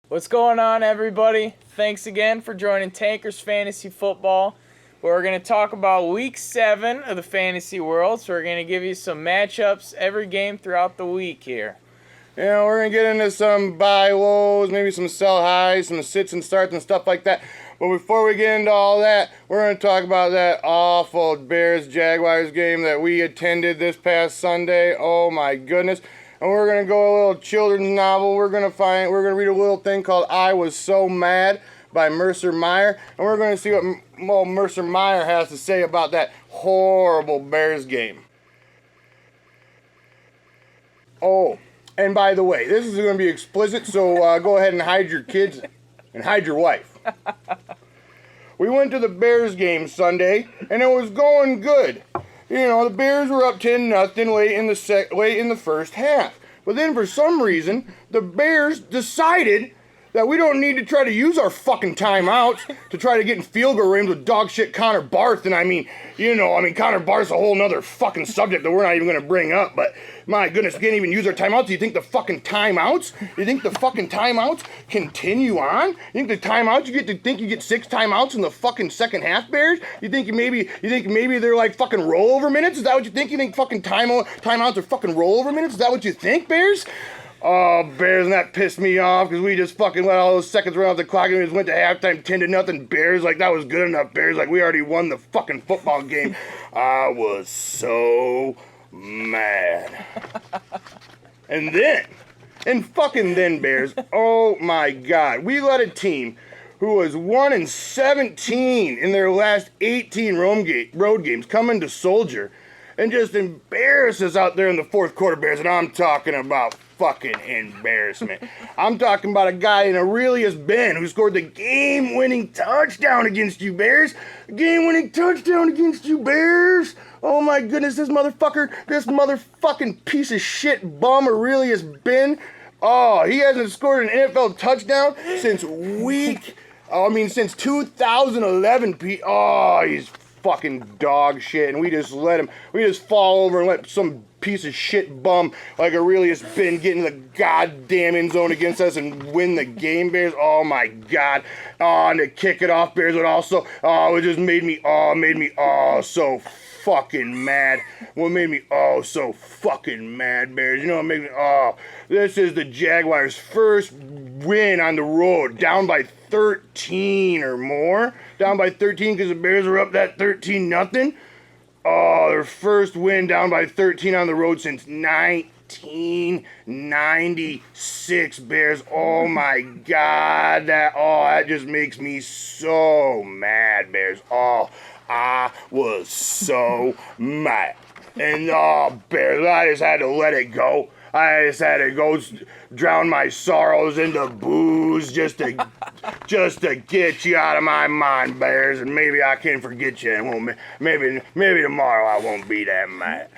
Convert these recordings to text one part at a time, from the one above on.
What's going on, everybody? Thanks again for joining Tankers Fantasy Football, where we're going to talk about Week 7 of the fantasy world. So we're going to give you some matchups every game throughout the week here. Yeah, we're going to get into some buy lows, maybe some sell highs, some sits and starts and stuff like that. But before we get into all that, we're going to talk about that awful Bears-Jaguars game that we attended this past Sunday. Oh my goodness. And we're going to go a little children's novel. We're going to read a little thing called I Was So Mad by Mercer Meyer. And we're going to see what Mercer Meyer has to say about that horrible Bears game. Oh, and by the way, this is going to be explicit, so go ahead and hide your kids and hide your wife. We went to the Bears game Sunday, and it was going good. You know, the Bears were up 10-0 late in the first half. But then for some reason, the Bears decided that we don't need to try to use our fucking timeouts to try to get in field goal range with dog shit Connor Barth. And Connor Barth's a whole nother fucking subject that we're not even going to bring up. But my goodness, we can't even use our timeouts. Do you think the fucking timeouts continue on? You think the timeouts, you get 6 timeouts in the fucking second half, Bears? You think maybe they're like fucking rollover minutes? Is that what you think? You think fucking timeouts are fucking rollover minutes? Is that what you think, Bears? Oh, Bears, and that pissed me off because we just fucking let all those seconds run off the clock and we just went to halftime 10-0. Bears, like, that was good enough, Bears. Like, we already won the fucking football game. I was so mad. And then, Bears, oh my God, we let a team who was 1-17 in their last 18 road games come into Soldier and just embarrass us out there in the fourth quarter, Bears. And I'm talking about fucking embarrassment. I'm talking about a guy in Aurelius Ben who scored the game-winning touchdown against you, Bears. Game-winning touchdown against you, Bears. Oh my goodness, this motherfucking piece of shit bum Aurelius Ben. Oh, he hasn't scored an NFL touchdown since 2011. He's fucking dog shit, and we just fall over and let some piece of shit bum like Aurelius Ben get in the goddamn end zone against us and win the game, Bears. Oh my God. Oh, and to kick it off, Bears, it just made me so fucking mad. What made me so fucking mad, Bears? You know what made me this is the Jaguars' first win on the road, down by 13 or more. Down by 13 because the Bears were up that 13-0. Oh, their first win down by 13 on the road since 1996, Bears. Oh my God, that just makes me so mad, Bears. Oh, I was so mad. And Bears, I just had to let it go. I just had to go drown my sorrows into booze just to get you out of my mind, Bears, and maybe I can forget you, and maybe tomorrow I won't be that mad.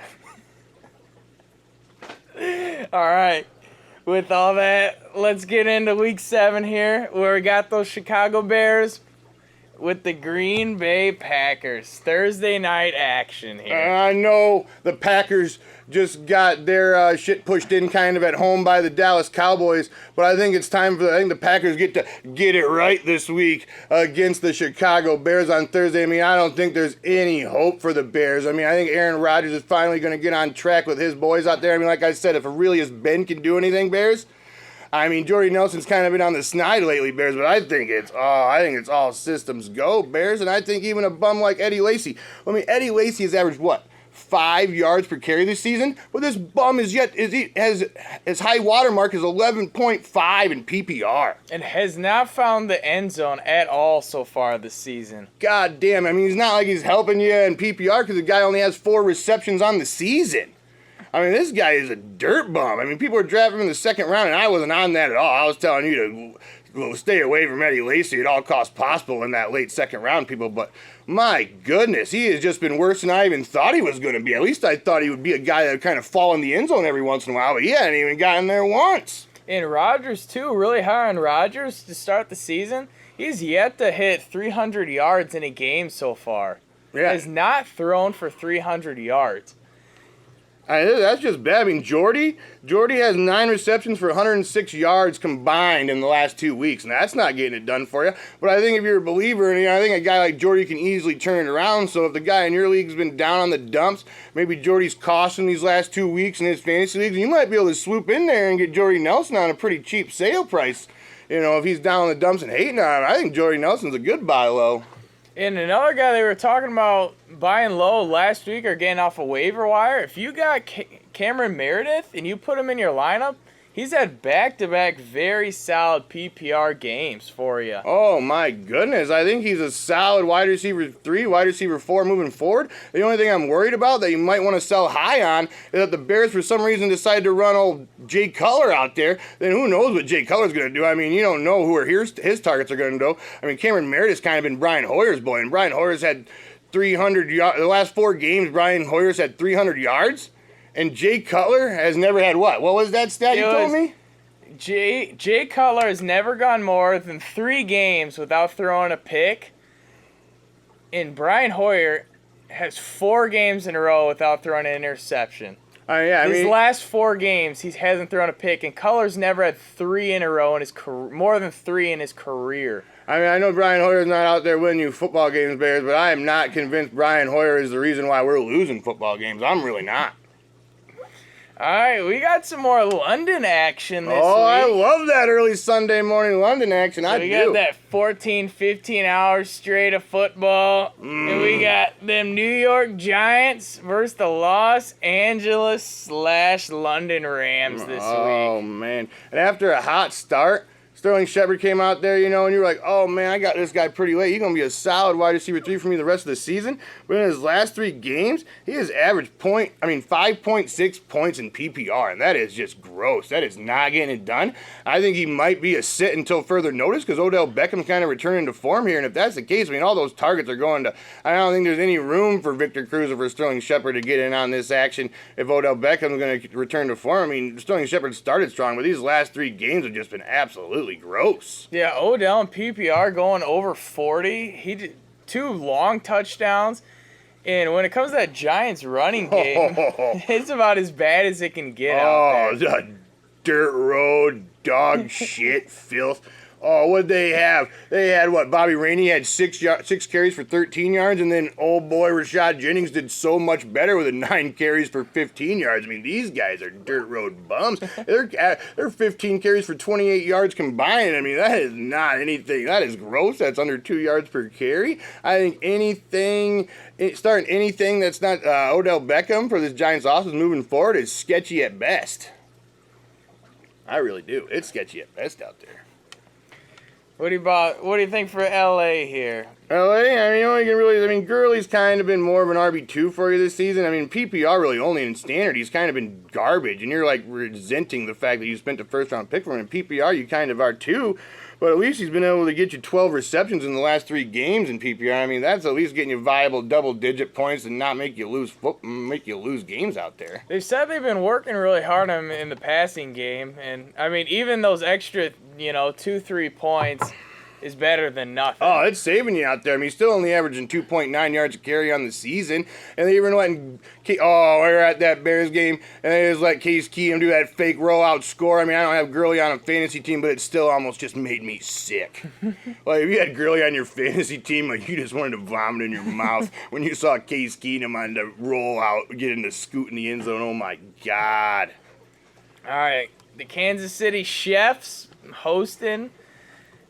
All right. With all that, let's get into Week 7 here, where we got those Chicago Bears with the Green Bay Packers. Thursday night action here. I know the Packers just got their shit pushed in kind of at home by the Dallas Cowboys, but I think the Packers get to get it right this week against the Chicago Bears on Thursday. I mean, I don't think there's any hope for the Bears. I mean, I think Aaron Rodgers is finally going to get on track with his boys out there. I mean, like I said, if Aurelius Ben can do anything, Bears, I mean, Jordy Nelson's kind of been on the snide lately, Bears, but I think it's all systems go, Bears, and I think even a bum like Eddie Lacy. I mean, Eddie Lacy has averaged 5 yards per carry this season, but this bum has his high watermark is 11.5 in PPR. And has not found the end zone at all so far this season. God damn, I mean, he's not like he's helping you in PPR because the guy only has 4 receptions on the season. I mean, this guy is a dirt bum. I mean, people were drafting him in the second round, and I wasn't on that at all. I was telling you to stay away from Eddie Lacy at all costs possible in that late second round, people. But my goodness, he has just been worse than I even thought he was going to be. At least I thought he would be a guy that would kind of fall in the end zone every once in a while, but he hadn't even gotten there once. And Rodgers, too, really high on Rodgers to start the season. He's yet to hit 300 yards in a game so far. Yeah. Has not thrown for 300 yards. That's just bad. I mean, Jordy has 9 receptions for 106 yards combined in the last 2 weeks, and that's not getting it done for you. But I think if you're a believer, and I think a guy like Jordy can easily turn it around. So if the guy in your league's been down on the dumps, maybe Jordy's costing these last 2 weeks in his fantasy leagues, you might be able to swoop in there and get Jordy Nelson on a pretty cheap sale price. If he's down on the dumps and hating on him, I think Jordy Nelson's a good buy low. And another guy they were talking about buying low last week or getting off a waiver wire, if you got Cameron Meredith and you put him in your lineup, he's had back-to-back very solid PPR games for you. Oh, my goodness. I think he's a solid wide receiver 3, wide receiver 4 moving forward. The only thing I'm worried about that you might want to sell high on is that the Bears, for some reason, decide to run old Jay Cutler out there. Then who knows what Jay Cutler's going to do. I mean, you don't know who his targets are going to go. I mean, Cameron Meredith's kind of been Brian Hoyer's boy, and Brian Hoyer's had 300 yards. The last 4 games, Brian Hoyer's had 300 yards. And Jay Cutler has never had what? What was that stat you told me? Jay Cutler has never gone more than 3 games without throwing a pick. And Brian Hoyer has 4 games in a row without throwing an interception. His last 4 games, he hasn't thrown a pick, and Cutler's never had 3 in a row in his more than 3 in his career. I know Brian Hoyer's not out there winning you football games, Bears, but I am not convinced Brian Hoyer is the reason why we're losing football games. I'm really not. All right, we got some more London action this week. I love that early Sunday morning London action. So we got that 14, 15 hours straight of football. And we got them New York Giants versus the Los Angeles/London Rams this week. Oh, man. And after a hot start, Sterling Shepard came out there, and you were like, oh, man, I got this guy pretty late. He's going to be a solid wide receiver 3 for me the rest of the season. But in his last 3 games, he has averaged 5.6 points in PPR, and that is just gross. That is not getting it done. I think he might be a sit until further notice because Odell Beckham's kind of returning to form here, and if that's the case, all those targets are going to – I don't think there's any room for Victor Cruz or for Sterling Shepard to get in on this action if Odell Beckham's going to return to form. Sterling Shepard started strong, but these last 3 games have just been absolutely gross. Yeah, Odell and PPR going over 40. He did 2 long touchdowns. And when it comes to that Giants running game, it's about as bad as it can get out there. The dirt road, dog shit, filth. Oh, what'd they have? They had what? Bobby Rainey had 6 carries for 13 yards, and then old boy Rashad Jennings did so much better with 9 carries for 15 yards. These guys are dirt road bums. They're 15 carries for 28 yards combined. That is not anything. That is gross. That's under 2 yards per carry. I think starting anything that's not Odell Beckham for this Giants offense moving forward is sketchy at best. I really do. It's sketchy at best out there. What do you think for LA here? LA, Gurley's kind of been more of an RB2 for you this season. PPR really only in standard. He's kind of been garbage, and you're resenting the fact that you spent a first round pick for him. In PPR, you kind of are too, but at least he's been able to get you 12 receptions in the last 3 games in PPR. That's at least getting you viable double-digit points and not make you lose games out there. They said they've been working really hard on him in the passing game, and even those extra 2-3 points is better than nothing. Oh, it's saving you out there. He's still only averaging 2.9 yards a carry on the season. And they even letting we were at that Bears game, and they just let Case Keenum do that fake rollout score. I don't have Gurley on a fantasy team, but it still almost just made me sick. If you had Gurley on your fantasy team, you just wanted to vomit in your mouth when you saw Case Keenum on the rollout, getting the scoot in the end zone. Oh, my God. All right, the Kansas City Chiefs hosting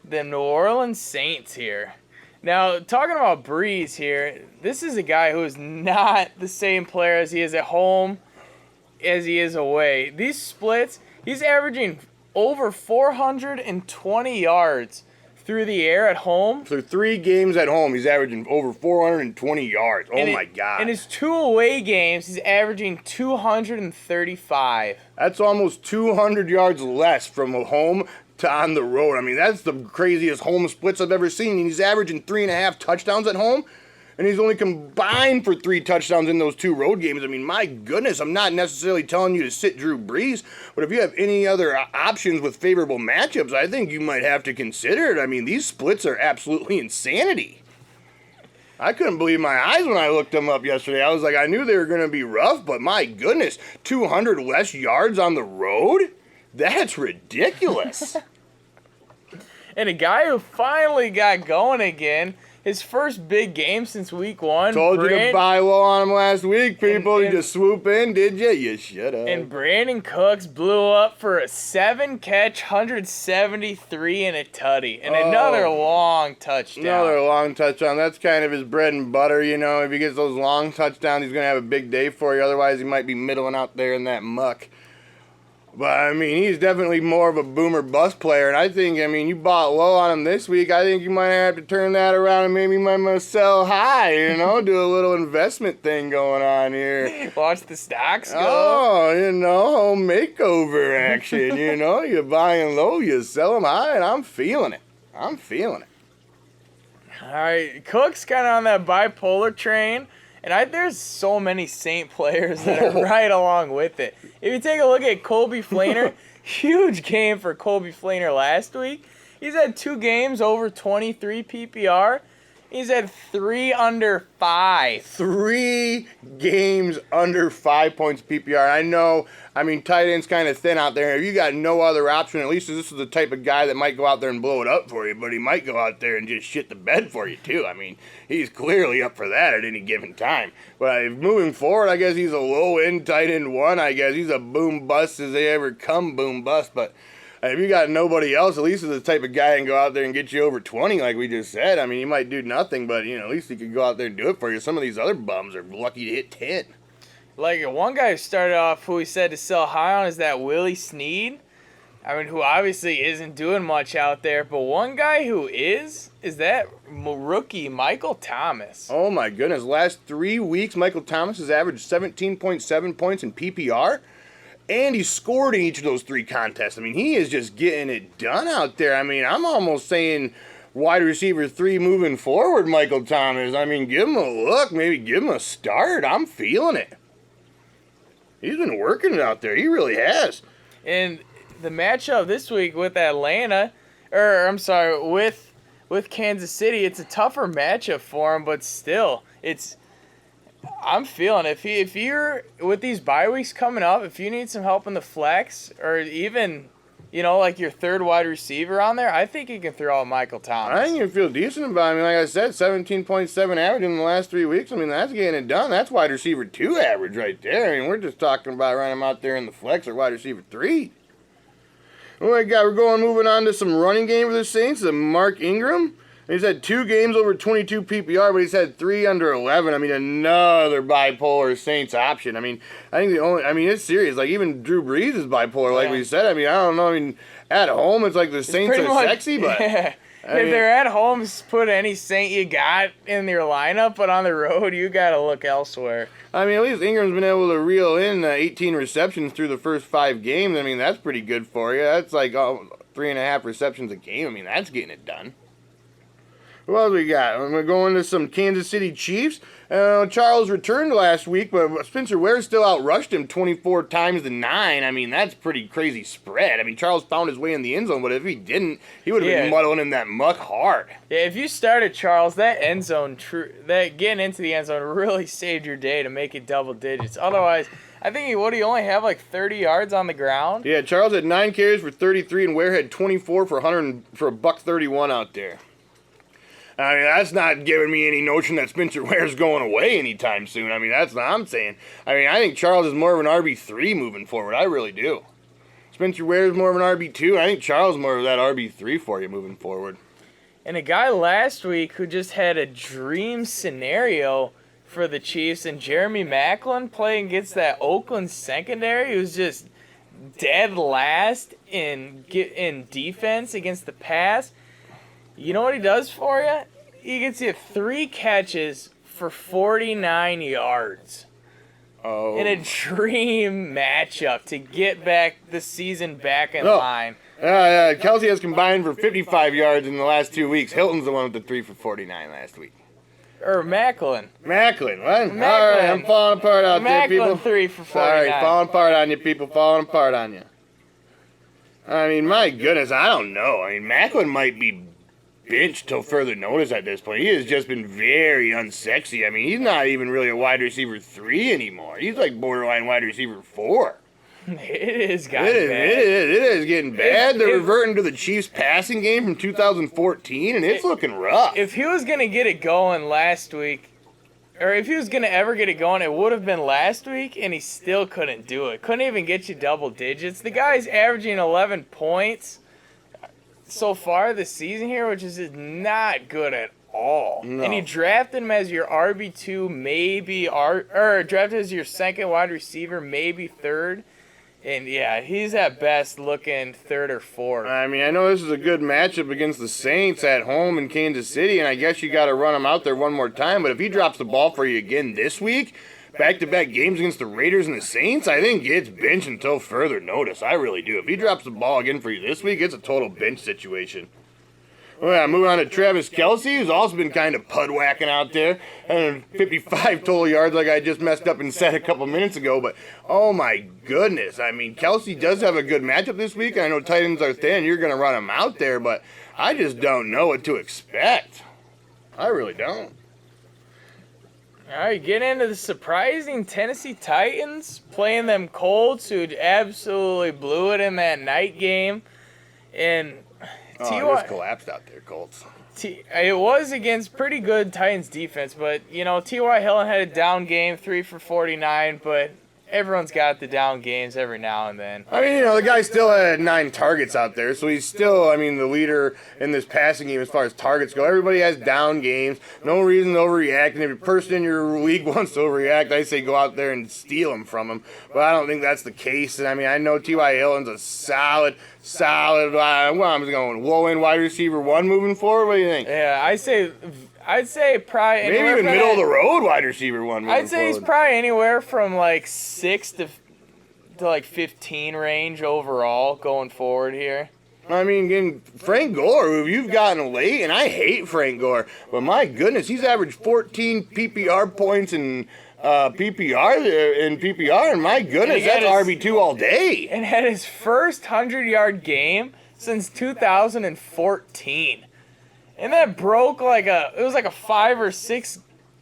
the New Orleans Saints here. Now, talking about Breeze here, this is a guy who is not the same player as he is at home as he is away. These splits, he's averaging over 420 yards through the air at home. Through 3 games at home, he's averaging over 420 yards. My God. In his 2 away games, he's averaging 235. That's almost 200 yards less from home to on the road. That's the craziest home splits I've ever seen. He's averaging 3.5 touchdowns at home, and he's only combined for 3 touchdowns in those 2 road games. My goodness, I'm not necessarily telling you to sit Drew Brees, but if you have any other options with favorable matchups, I think you might have to consider it. These splits are absolutely insanity. I couldn't believe my eyes when I looked them up yesterday. I was like, I knew they were going to be rough, but my goodness, 200 less yards on the road? That's ridiculous. And a guy who finally got going again, his first big game since week 1. Told you to buy low on him last week, people. You just swoop in, did you? You should have. And Brandon Cooks blew up for a 7-catch, 173 and a tutty. And another long touchdown. Another long touchdown. That's kind of his bread and butter, you know. If he gets those long touchdowns, he's going to have a big day for you. Otherwise, he might be middling out there in that muck. But, I mean, he's definitely more of a boomer bust player. And I think, I mean, you bought low on him this week. I think you might have to turn that around and maybe might sell high, you know, do a little investment thing going on here. Watch the stocks go. Oh, you know, home makeover action, you know. You're buying low, you sell them high, and I'm feeling it. I'm feeling it. All right, Cook's kind of on that bipolar train. And there's so many Saint players that are right along with it. If you take a look at Colby Flainer, huge game for Colby Flainer last week. He's had 2 games over 23 PPR. He's had 3 under 5. 3 games under 5 points PPR. I know, I mean, tight end's kind of thin out there. If you got no other option, at least this is the type of guy that might go out there and blow it up for you, but he might go out there and just shit the bed for you, too. I mean, he's clearly up for that at any given time. But moving forward, I guess he's a low-end tight end 1. I guess he's a boom bust as they ever come boom bust, but if you got nobody else, at least is the type of guy that can go out there and get you over 20, like we just said. I mean, he might do nothing, but, you know, at least he could go out there and do it for you. Some of these other bums are lucky to hit 10. Like, one guy who started off who we said to sell high on is that Willie Snead. I mean, who obviously isn't doing much out there. But one guy who is that rookie Michael Thomas. Oh, my goodness. Last 3 weeks, Michael Thomas has averaged 17.7 points in PPR. And he scored in each of those 3 contests. I mean, he is just getting it done out there. I mean, I'm almost saying wide receiver 3 moving forward, Michael Thomas. I mean, give him a look. Maybe give him a start. I'm feeling it. He's been working it out there. He really has. And the matchup this week with Atlanta, with Kansas City, it's a tougher matchup for him, but still, I'm feeling it. If you're with these bye weeks coming up, if you need some help in the flex or even, you know, like your 3rd wide receiver on there, I think you can throw out Michael Thomas. I think you feel decent about it. I mean, like I said, 17.7 average in the last 3 weeks. I mean, that's getting it done. That's wide receiver 2 average right there. I mean, we're just talking about running him out there in the flex or wide receiver 3. All right, guys, moving on to some running game for the Saints. Mark Ingram. He's had 2 games over 22 PPR, but he's had 3 under 11. I mean, another bipolar Saints option. I mean, it's serious. Like, even Drew Brees is bipolar, like we said. I mean, I don't know. I mean, at home, it's like the Saints are sexy, but yeah. If they're at home, put any Saint you got in your lineup, but on the road, you got to look elsewhere. I mean, at least Ingram's been able to reel in 18 receptions through the first 5 games. I mean, that's pretty good for you. That's like 3.5 receptions a game. I mean, that's getting it done. What else we got? We're going to some Kansas City Chiefs. Charles returned last week, but Spencer Ware still outrushed him 24 times to 9. I mean, that's pretty crazy spread. I mean, Charles found his way in the end zone, but if he didn't, he would have been muddling in that muck hard. Yeah, if you started Charles, that end zone, that getting into the end zone really saved your day to make it double digits. Otherwise, I think he only have like 30 yards on the ground? Yeah, Charles had 9 carries for 33, and Ware had 24 for $131 out there. I mean, that's not giving me any notion that Spencer Ware's going away anytime soon. I mean, that's what I'm saying. I mean, I think Charles is more of an RB3 moving forward. I really do. Spencer Ware is more of an RB2. I think Charles is more of that RB3 for you moving forward. And a guy last week who just had a dream scenario for the Chiefs, and Jeremy Maclin playing against that Oakland secondary, who's just dead last in defense against the pass. You know what he does for you? He gets you 3 catches for 49 yards. Oh. In a dream matchup to get the season back in line. Yeah, Kelsey has combined for 55 yards in the last 2 weeks. Hilton's the one with the 3 for 49 last week. Or Maclin. Maclin, what? All right, I'm falling apart out there, people. Maclin 3 for 49. Sorry, falling apart on you, people. Falling apart on you. I mean, my goodness, I don't know. I mean, Maclin might be benched till further notice at this point. He has just been very unsexy. I mean, he's not even really a wide receiver 3 anymore. He's like borderline wide receiver 4. It is getting bad. It is getting bad. They're reverting to the Chiefs passing game from 2014, and it's looking rough. If he was going to get it going last week, or if he was going to ever get it going, it would have been last week, and he still couldn't do it. Couldn't even get you double digits. The guy's averaging 11 points so far this season here, which is not good at all. No. And you drafted him as your RB2, maybe, or drafted as your second wide receiver, maybe third. And, yeah, he's at best looking third or fourth. I mean, I know this is a good matchup against the Saints at home in Kansas City, and I guess you got to run him out there one more time. But if he drops the ball for you again this week, back-to-back games against the Raiders and the Saints, I think it's bench until further notice. I really do. If he drops the ball again for you this week, it's a total bench situation. Well, yeah, moving on to Travis Kelce, who's also been kind of pud-whacking out there. 55 total yards like I just messed up and said a couple minutes ago. But, oh my goodness. I mean, Kelce does have a good matchup this week. I know tight ends are thin. You're going to run him out there. But I just don't know what to expect. I really don't. All right, get into the surprising Tennessee Titans playing them Colts, who absolutely blew it in that night game. And Oh, it just collapsed out there, Colts. It was against pretty good Titans defense, but, you know, T.Y. Hilton had a down game, 3 for 49, but everyone's got the down games every now and then. I mean, you know, the guy still had 9 targets out there, so he's still, I mean, the leader in this passing game as far as targets go. Everybody has down games. No reason to overreact, and if a person in your league wants to overreact, I say go out there and steal him from him. But I don't think that's the case. And I mean, I know T.Y. Hilton's a solid, well, I'm just going low-end wide receiver 1 moving forward. What do you think? Yeah, I'd say probably Maybe even middle of the road wide receiver 1 moving I'd say forward. he's probably anywhere from like 6 to like 15 range overall going forward here. I mean, again, Frank Gore, who you've gotten late, and I hate Frank Gore, but my goodness, he's averaged 14 PPR points in PPR, and my goodness, that's RB2 all day. And had his first 100-yard game since 2014. And that broke it was like a 5 or 6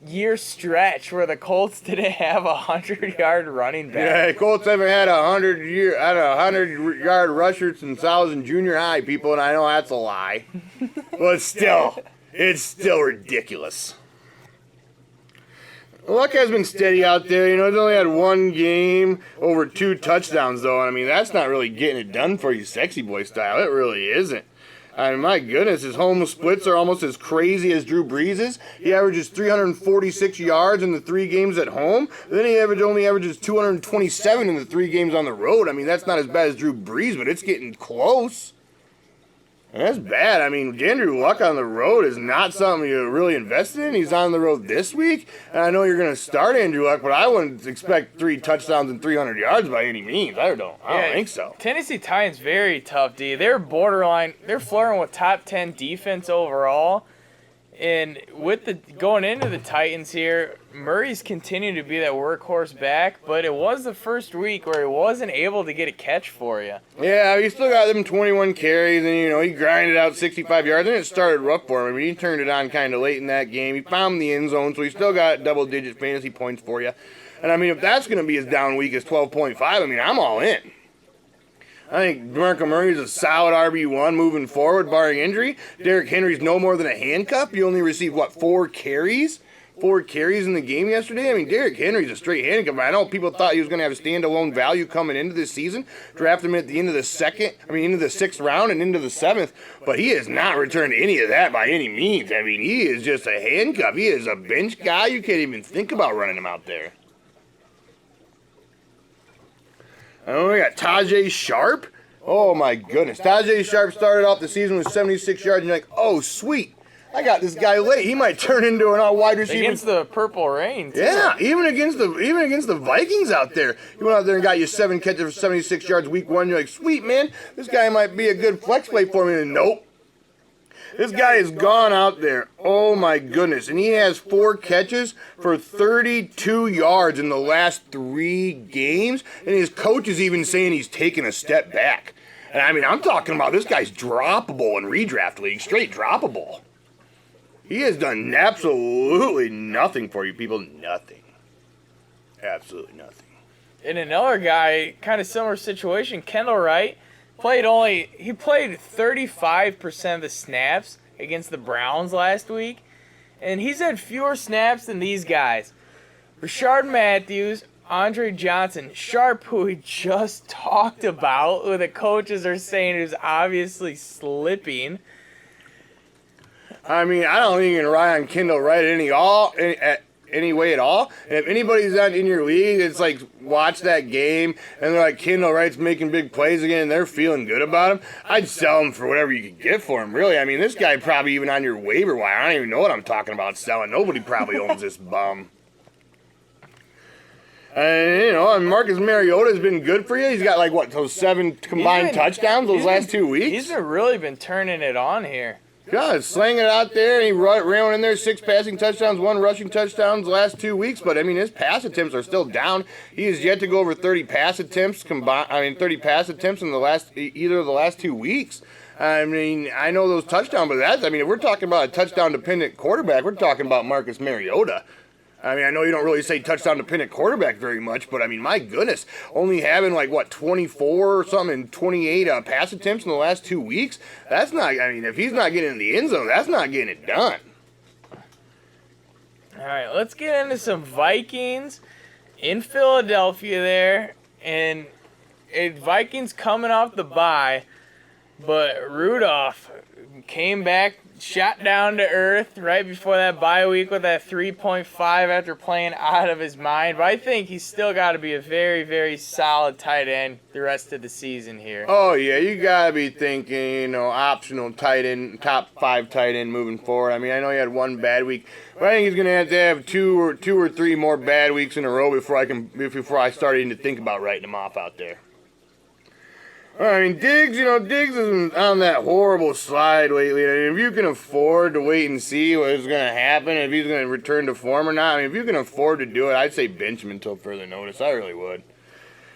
year stretch where the Colts didn't have a 100-yard running back. Yeah, the Colts haven't had a 100-yard rusher since I was in junior high, people, and I know that's a lie. But still, it's still ridiculous. Luck has been steady out there. You know, he's only had 1 game over 2 touchdowns, though. I mean, that's not really getting it done for you, sexy boy style. It really isn't. I mean, my goodness, his home splits are almost as crazy as Drew Brees'. He averages 346 yards in the 3 games at home. Then he only averages 227 in the 3 games on the road. I mean, that's not as bad as Drew Brees, but it's getting close. And that's bad. I mean, Andrew Luck on the road is not something you're really invested in. He's on the road this week. And I know you're going to start Andrew Luck, but I wouldn't expect 3 touchdowns and 300 yards by any means. I don't think so. Tennessee Titans very tough, D. They're borderline. They're flirting with top 10 defense overall. And with going into the Titans here, Murray's continued to be that workhorse back, but it was the first week where he wasn't able to get a catch for you. Yeah, he still got them 21 carries, and, you know, he grinded out 65 yards, and it started rough for him. I mean, he turned it on kind of late in that game. He found the end zone, so he still got double-digit fantasy points for you. And, I mean, if that's going to be as down week as 12.5, I mean, I'm all in. I think DeMarco Murray's a solid RB1 moving forward, barring injury. Derrick Henry's no more than a handcuff. He only received, 4 carries? 4 carries in the game yesterday. I mean, Derrick Henry's a straight handcuff. I know people thought he was going to have standalone value coming into this season. Drafted him at the end of the into the 6th round and into the 7th. But he has not returned any of that by any means. I mean, he is just a handcuff. He is a bench guy. You can't even think about running him out there. Oh, we got Tajay Sharp. Oh, my goodness. Tajay Sharp started off the season with 76 yards, and you're like, oh, sweet. I got this guy late. He might turn into an all-wide receiver. Against the Purple Rain, too. Yeah, even against the Vikings out there. He went out there and got you 7 catches for 76 yards week 1. You're like, sweet, man. This guy might be a good flex play for me. And nope. This guy has gone out there, oh my goodness, and he has 4 catches for 32 yards in the last 3 games, and his coach is even saying he's taking a step back. And I mean, I'm talking about this guy's droppable in redraft league, straight droppable. He has done absolutely nothing for you people. Nothing. Absolutely nothing. And another guy, kind of similar situation, Kendall Wright, played 35% of the snaps against the Browns last week. And he's had fewer snaps than these guys. Rashard Matthews, Andre Johnson, Sharp, who we just talked about, who the coaches are saying is obviously slipping. I mean, I don't think you can rely on Kendall Wright any way at all. And if anybody's not in your league, it's like watch that game and they're like, Kendall Wright's making big plays again and they're feeling good about him, I'd sell him for whatever you could get for him, really. I mean, this guy probably even on your waiver wire. I don't even know what I'm talking about selling. Nobody probably owns this bum. And, you know, and Marcus Mariota has been good for you. He's got, like, what, those 7 combined touchdowns those last 2 weeks? He's really been turning it on here. God, slanging it out there, and he ran in there 6 passing touchdowns, 1 rushing touchdowns the last 2 weeks. But I mean, his pass attempts are still down. He has yet to go over 30 pass attempts combined. 30 pass attempts in either of the last 2 weeks. I mean, I know those touchdowns, but if we're talking about a touchdown-dependent quarterback, we're talking about Marcus Mariota. I mean, I know you don't really say touchdown-dependent quarterback very much, but I mean, my goodness, only having 24 or something and 28 pass attempts in the last 2 weeks, that's not, I mean, if he's not getting in the end zone, that's not getting it done. All right, let's get into some Vikings in Philadelphia there, and Vikings coming off the bye, but Rudolph came back, shot down to earth right before that bye week with that 3.5 after playing out of his mind. But I think he's still got to be a very, very solid tight end the rest of the season here. Oh, yeah, you got to be thinking, optional tight end, top 5 tight end moving forward. I mean, I know he had 1 bad week, but I think he's going to have two or three more bad weeks in a row before I start even to think about writing him off out there. I mean, Diggs is on that horrible slide lately. I mean, if you can afford to wait and see what's going to happen, if he's going to return to form or not, I mean, if you can afford to do it, I'd say bench him until further notice. I really would.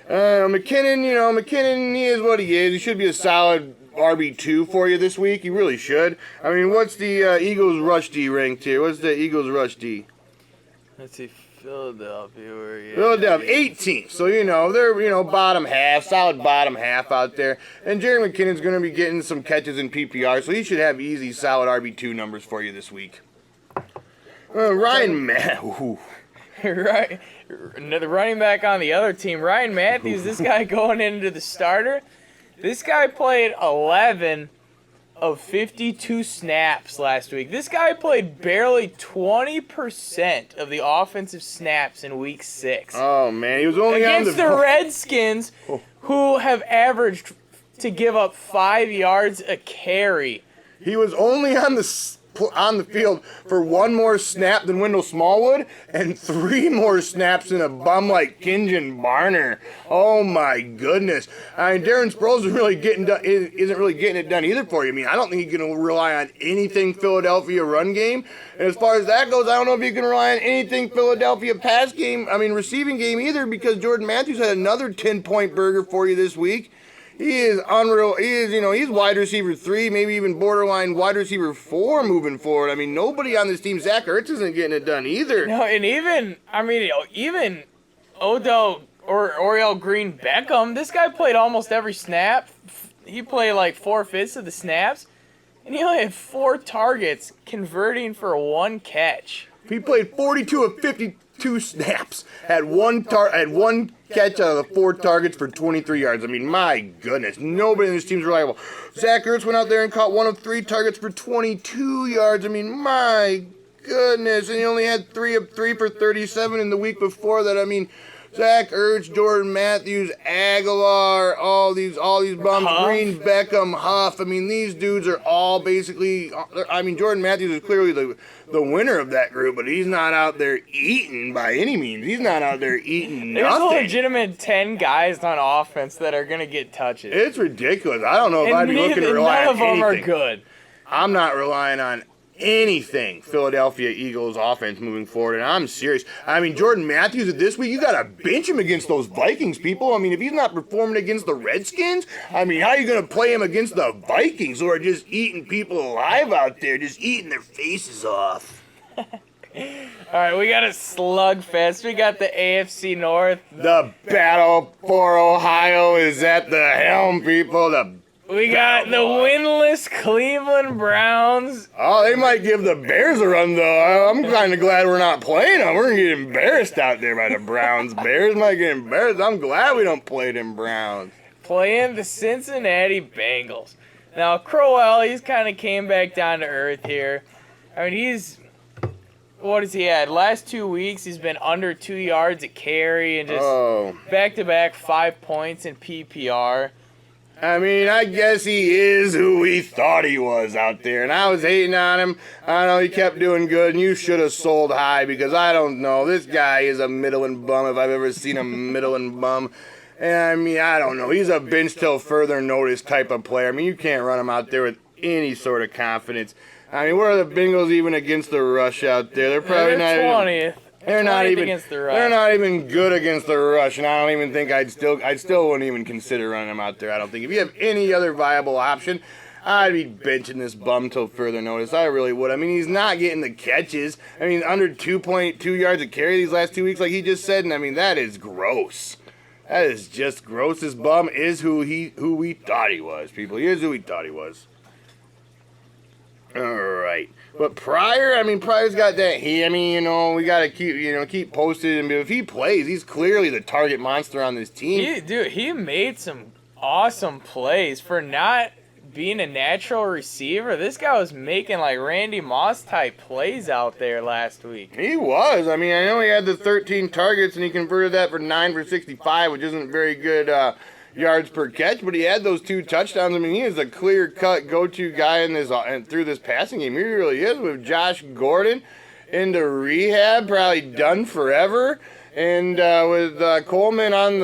McKinnon, he is what he is. He should be a solid RB2 for you this week. He really should. I mean, what's the Eagles rush D ranked here? What's the Eagles rush D? Let's see. Philadelphia. Philadelphia, 18th. So, they're, bottom half, solid bottom half out there. And Jerry McKinnon's going to be getting some catches in PPR, so he should have easy, solid RB2 numbers for you this week. Ryan Matthews. Right. The running back on the other team, Ryan Matthews, this guy going into the starter. This guy played 11 of 52 snaps last week. This guy played barely 20% of the offensive snaps in week 6. Oh, man. He was only against the Redskins, who have averaged to give up 5 yards a carry. He was only on the field for 1 more snap than Wendell Smallwood and 3 more snaps than a bum like Kenjon Barner. Oh my goodness! I mean, Darren Sproles isn't really getting it done either for you. I mean, I don't think you can rely on anything Philadelphia run game. And as far as that goes, I don't know if you can rely on anything Philadelphia pass game. I mean, receiving game either, because Jordan Matthews had another 10-point burger for you this week. He is unreal. He's wide receiver 3, maybe even borderline wide receiver 4 moving forward. I mean, nobody on this team, Zach Ertz, isn't getting it done either. No, and even Odell or Oriel Green Beckham, this guy played almost every snap. He played like 4/5 of the snaps, and he only had 4 targets, converting for 1 catch. He played 42 of 52 snaps, had one catch out of the 4 targets for 23 yards. I mean, my goodness, nobody in this team's reliable. Zach Ertz went out there and caught 1 of 3 targets for 22 yards. I mean, my goodness, and he only had 3 of 3 for 37 in the week before that. I mean, Zach Ertz, Jordan Matthews, Aguilar, all these bums, Huff. Green, Beckham, Huff. I mean, these dudes are all basically. I mean, Jordan Matthews is clearly the winner of that group, but he's not out there eating by any means. He's not out there eating There's nothing. a legitimate 10 guys on offense that are going to get touches. It's ridiculous. I don't know if I'd be looking to rely on anything. None of them are good. I'm not relying on anything Philadelphia Eagles offense moving forward, and I'm serious. I mean, Jordan Matthews this week, you got to bench him against those Vikings, people. I mean, if he's not performing against the Redskins, I mean, how are you going to play him against the Vikings, who are just eating people alive out there, just eating their faces off? All right, we got a slugfest. We got the AFC North. The battle for Ohio is at the helm, people. We got the winless Cleveland Browns. Oh, they might give the Bears a run, though. I'm kind of glad we're not playing them. We're going to get embarrassed out there by the Browns. Bears might get embarrassed. I'm glad we don't play them Browns. Playing the Cincinnati Bengals. Now, Crowell, he's kind of came back down to earth here. I mean, what has he had? Last 2 weeks, he's been under 2 yards a carry and just back-to-back 5 points in PPR. I mean, I guess he is who we thought he was out there. And I was hating on him. I know he kept doing good, and you should have sold high because I don't know. This guy is a middling bum if I've ever seen a middling bum. And I mean, I don't know. He's a bench till further notice type of player. I mean, you can't run him out there with any sort of confidence. I mean, where are the Bengals even against the rush out there? They're probably not 20th. They're not even against the rush. They're not even good against the rush, and I don't even think I still wouldn't even consider running them out there. I don't think if you have any other viable option, I'd be benching this bum till further notice. I really would. I mean, he's not getting the catches. I mean, under 2.2 yards a carry these last 2 weeks, like he just said, and I mean that is gross. That is just gross. This bum is who we thought he was, people. He is who we thought he was. All right. But Pryor's got that. We got to keep posted. And if he plays, he's clearly the target monster on this team. He made some awesome plays for not being a natural receiver. This guy was making like Randy Moss type plays out there last week. He was. I mean, I know he had the 13 targets and he converted that for 9 for 65, which isn't very good yards per catch, but he had those 2 touchdowns. I mean, he is a clear-cut go-to guy in this and through this passing game. He really is. With Josh Gordon into rehab, probably done forever, and with Coleman on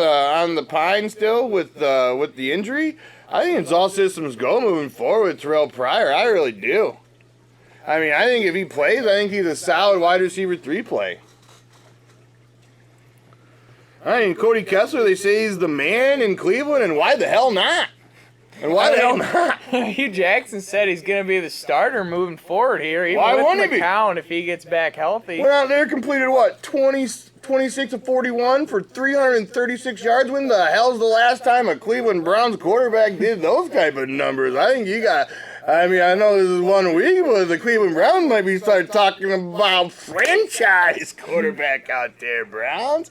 the pine still with the injury, I think it's all systems go moving forward with Terrell Pryor. I really do. I mean, I think if he plays, I think he's a solid wide receiver 3 play. I mean, Cody Kessler, they say he's the man in Cleveland, and why the hell not? And why the hell not? Hugh Jackson said he's going to be the starter moving forward here. Even Why with wouldn't he be? McCown if he gets back healthy. Went out there, completed what, 26 of 41 for 336 yards? When the hell's the last time a Cleveland Browns quarterback did those type of numbers? I think I know this is 1 week, but the Cleveland Browns might be start talking about franchise quarterback out there, Browns.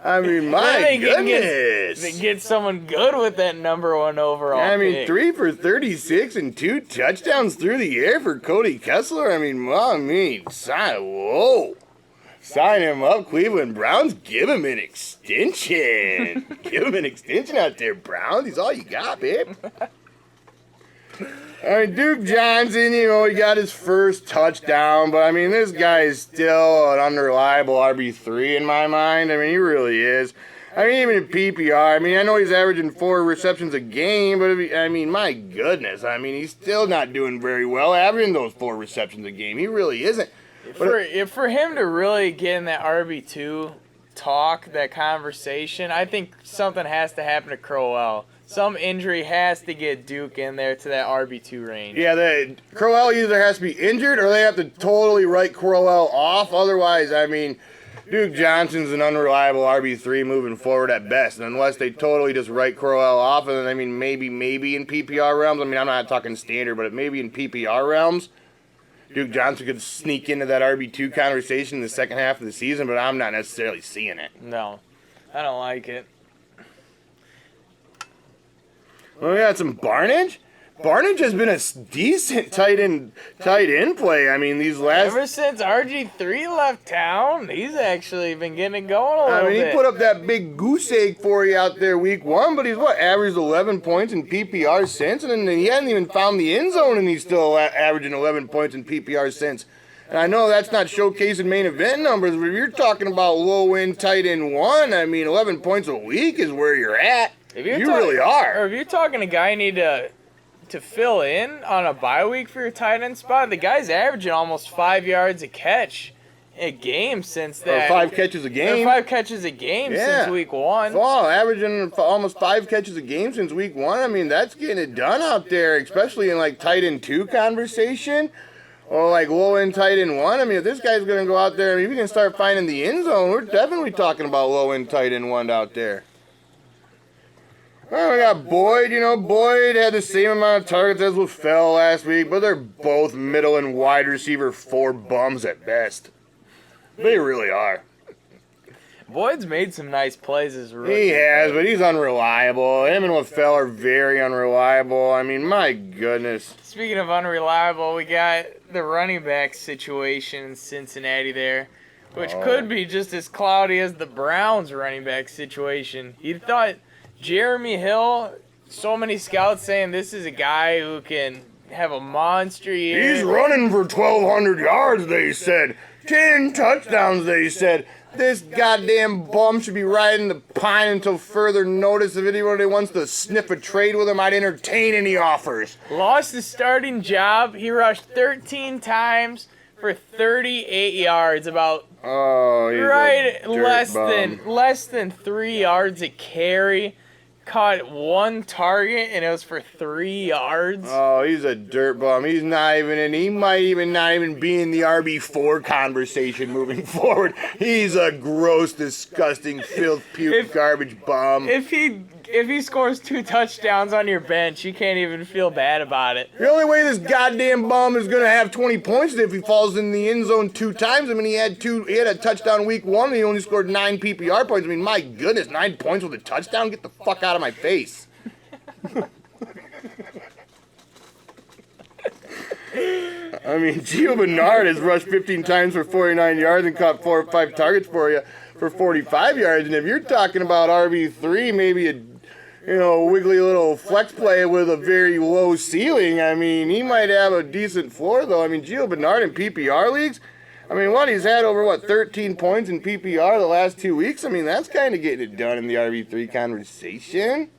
I mean, my goodness. They get someone good with that number 1 overall pick. 3 for 36 and 2 touchdowns through the air for Cody Kessler. I mean, sign him up, Cleveland Browns. Give him an extension. Give him an extension out there, Browns. He's all you got, babe. I mean, Duke Johnson, he got his first touchdown, but I mean, this guy is still an unreliable RB3 in my mind. I mean, he really is. I mean, even in PPR, I mean, I know he's averaging 4 receptions a game, but my goodness, I mean, he's still not doing very well averaging those 4 receptions a game. He really isn't. For him to really get in that RB2 talk, that conversation, I think something has to happen to Crowell. Some injury has to get Duke in there to that RB2 range. Yeah, Crowell either has to be injured or they have to totally write Crowell off. Otherwise, I mean, Duke Johnson's an unreliable RB3 moving forward at best. And unless they totally just write Crowell off, and then, I mean, maybe in PPR realms, I mean, I'm not talking standard, but maybe in PPR realms, Duke Johnson could sneak into that RB2 conversation in the second half of the season, but I'm not necessarily seeing it. No, I don't like it. Well, we got some Barnage. Barnage has been a decent tight end play. I mean, ever since RG3 left town, he's actually been getting it going a little bit. He put up that big goose egg for you out there week 1, but he's averaged 11 points in PPR since, and then he hasn't even found the end zone, and he's still averaging 11 points in PPR since. And I know that's not showcasing main event numbers, but if you're talking about low end tight end 1, I mean, 11 points a week is where you're at. You really are. Or if you're talking a guy you need to to fill in on a bye week for your tight end spot. The guy's averaging almost 5 yards a catch a game since that. 5 catches a game. 5 catches a game since week 1. Oh, averaging almost 5 catches a game since week 1. I mean, that's getting it done out there, especially in like tight end 2 conversation. Or like low end tight end 1. I mean, if this guy's going to go out there, I mean, if we can start finding the end zone, we're definitely talking about low end tight end 1 out there. Well, we got Boyd. Boyd had the same amount of targets as LaFell last week, but they're both middle and wide receiver 4 bums at best. They really are. Boyd's made some nice plays as a rookie. He has, but he's unreliable. Him and LaFell are very unreliable. I mean, my goodness. Speaking of unreliable, we got the running back situation in Cincinnati there, which could be just as cloudy as the Browns running back situation. You thought Jeremy Hill, so many scouts saying this is a guy who can have a monster year. He's running for 1,200 yards, they said. 10 touchdowns, they said. This goddamn bum should be riding the pine until further notice. If anybody wants to sniff a trade with him, I'd entertain any offers. Lost his starting job. He rushed 13 times for 38 yards, about less than 3 yards a carry. Caught 1 target, and it was for 3 yards. Oh, he's a dirt bum. He's not even in. He might even not even be in the RB4 conversation moving forward. He's a gross, disgusting, filth, puke, garbage bum. If he scores 2 touchdowns on your bench, you can't even feel bad about it. The only way this goddamn bum is gonna have 20 points is if he falls in the end zone 2 times. I mean, he had a touchdown week 1, and he only scored 9 PPR points. I mean, my goodness, 9 points with a touchdown? Get the fuck out of my face. I mean, Gio Bernard has rushed 15 times for 49 yards and caught 4 or 5 targets for you for 45 yards. And if you're talking about RB3, maybe a wiggly little flex play with a very low ceiling, I mean, he might have a decent floor, though. I mean, Gio Bernard in PPR leagues, I mean, he's had over, 13 points in PPR the last 2 weeks? I mean, that's kind of getting it done in the RB3 conversation.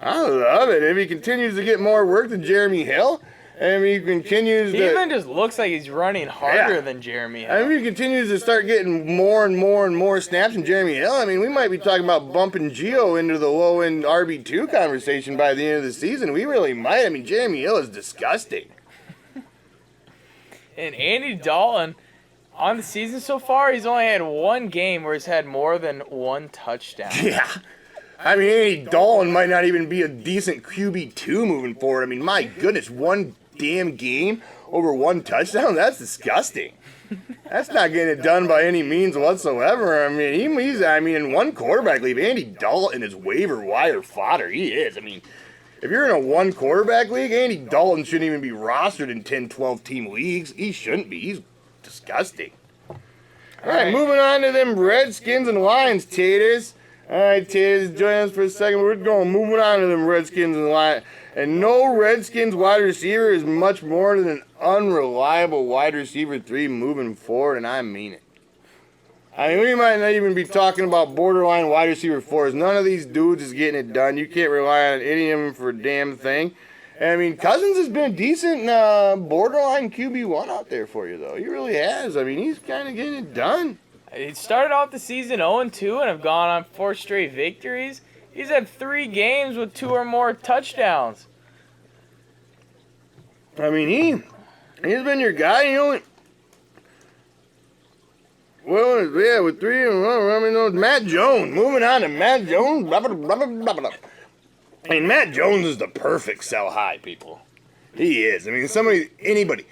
I love it. If he continues to get more work than Jeremy Hill, and he continues to... He even just looks like he's running harder than Jeremy Hill. I mean, he continues to start getting more and more and more snaps than Jeremy Hill. I mean, we might be talking about bumping Gio into the low-end RB2 conversation by the end of the season. We really might. I mean, Jeremy Hill is disgusting. And Andy Dalton, on the season so far, he's only had 1 game where he's had more than 1 touchdown. Yeah. I mean, Andy Dalton might not even be a decent QB2 moving forward. I mean, my goodness, 1 damn game over 1 touchdown? That's disgusting. That's not getting it done by any means whatsoever. I mean, he's in 1 quarterback league, Andy Dalton is waiver wire fodder. He is. I mean, if you're in a 1 quarterback league, Andy Dalton shouldn't even be rostered in 10, 12 team leagues. He shouldn't be. He's disgusting. All right, moving on to them Redskins and Lions, Taters. All right, Taters, join us for a second. We're moving on to them Redskins and Lions. And no Redskins wide receiver is much more than an unreliable wide receiver 3 moving forward, and I mean it. I mean, we might not even be talking about borderline wide receiver 4s. None of these dudes is getting it done. You can't rely on any of them for a damn thing. And, I mean, Cousins has been a decent borderline QB1 out there for you, though. He really has. I mean, he's kind of getting it done. He started off the season 0-2 and have gone on 4 straight victories. He's had 3 games with 2 or more touchdowns. I mean, he's been your guy. With 3 and 1. I mean, Matt Jones. Moving on to Matt Jones. I mean, Matt Jones is the perfect sell high, people. He is. I mean, anybody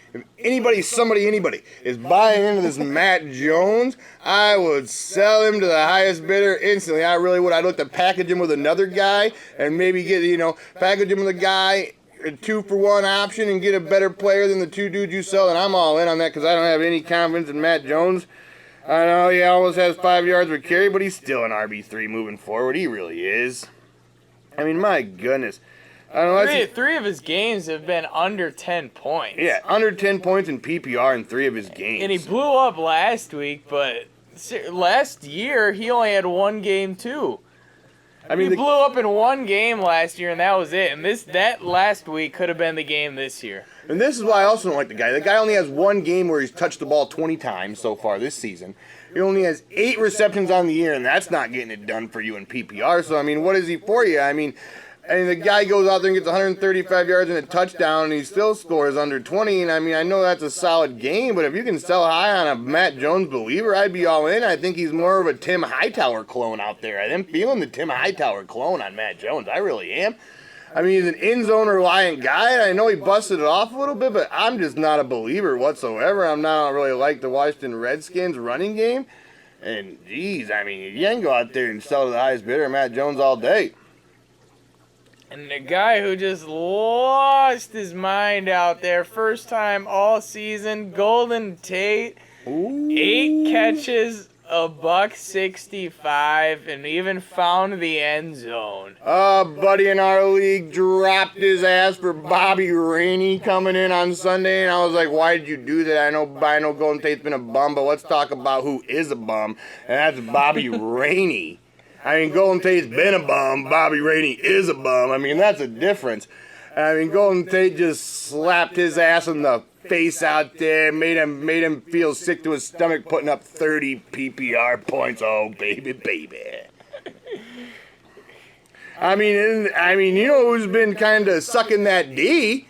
is buying into this Matt Jones, I would sell him to the highest bidder instantly. I really would. I'd look to package him with another guy and maybe package him with a guy, a 2-for-1 option, and get a better player than the 2 dudes you sell. And I'm all in on that because I don't have any confidence in Matt Jones. I know he almost has 5 yards per carry, but he's still an RB3 moving forward. He really is. I mean, my goodness. Three of his games have been under 10 points. Yeah, under 10 points in PPR in 3 of his games. And he blew up last week, but last year he only had 1 game too. I mean, he blew up in one game last year, and that was it. And that last week could have been the game this year. and this is why I also don't like the guy. The guy only has one game where he's touched the ball 20 times so far this season. He only has 8 receptions on the year, and that's not getting it done for you in PPR. So, I mean, what is he for you? I mean, the guy goes out there and gets 135 yards and a touchdown, and he still scores under 20. And, I mean, I know that's a solid game, but if you can sell high on a Matt Jones believer, I'd be all in. I think he's more of a Tim Hightower clone out there. I'm feeling the Tim Hightower clone on Matt Jones. I really am. I mean, he's an end-zone reliant guy. I know he busted it off a little bit, but I'm just not a believer whatsoever. I'm not really like the Washington Redskins running game. And, geez, I mean, you can go out there and sell to the highest bidder, Matt Jones, all day. And the guy who just lost his mind out there, first time all season, Golden Tate, Ooh. 8 catches, $165, and even found the end zone. A buddy in our league dropped his ass for Bobby Rainey coming in on Sunday, and I was like, why did you do that? I know Golden Tate's been a bum, but let's talk about who is a bum, and that's Bobby Rainey. I mean, Golden Tate's been a bum, Bobby Rainey is a bum. I mean, that's a difference. I mean, Golden Tate just slapped his ass in the face out there, made him feel sick to his stomach, putting up 30 PPR points. Oh, baby. I mean, you know who's been kind of sucking that D?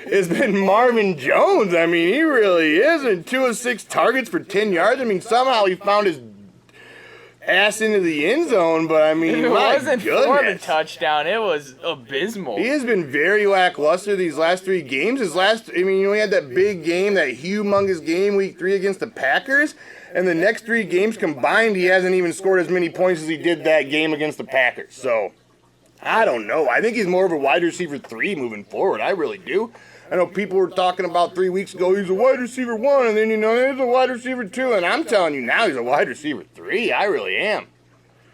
It's been Marvin Jones. I mean, he really is. And 2 of 6 targets for 10 yards. I mean, somehow he found his ass into the end zone, but I mean, It my wasn't goodness. for the touchdown. It was abysmal. He has been very lackluster these last 3 games. He had that big game, that humongous game, week 3 against the Packers, and the next 3 games combined, he hasn't even scored as many points as he did that game against the Packers. So, I don't know. I think he's more of a wide receiver 3 moving forward. I really do. I know people were talking about 3 weeks ago, he's a wide receiver 1, and then, he's a wide receiver 2, and I'm telling you now, he's a wide receiver 3. I really am.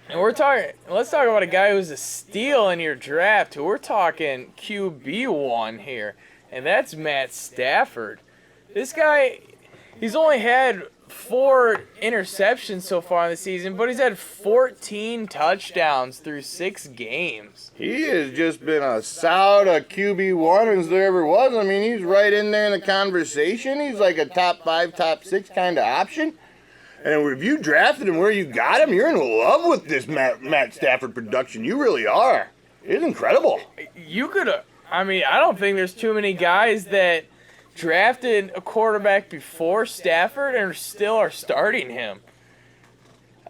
And let's talk about a guy who's a steal in your draft. We're talking QB1 here, and that's Matt Stafford. This guy, he's only had 4 interceptions so far in the season, but he's had 14 touchdowns through 6 games. He has just been a solid QB1 as there ever was. I mean, he's right in there in the conversation. He's like a top 5, top 6 kind of option. And if you drafted him where you got him, you're in love with this Matt Stafford production. You really are. It's incredible. I don't think there's too many guys that drafted a quarterback before Stafford and still are starting him.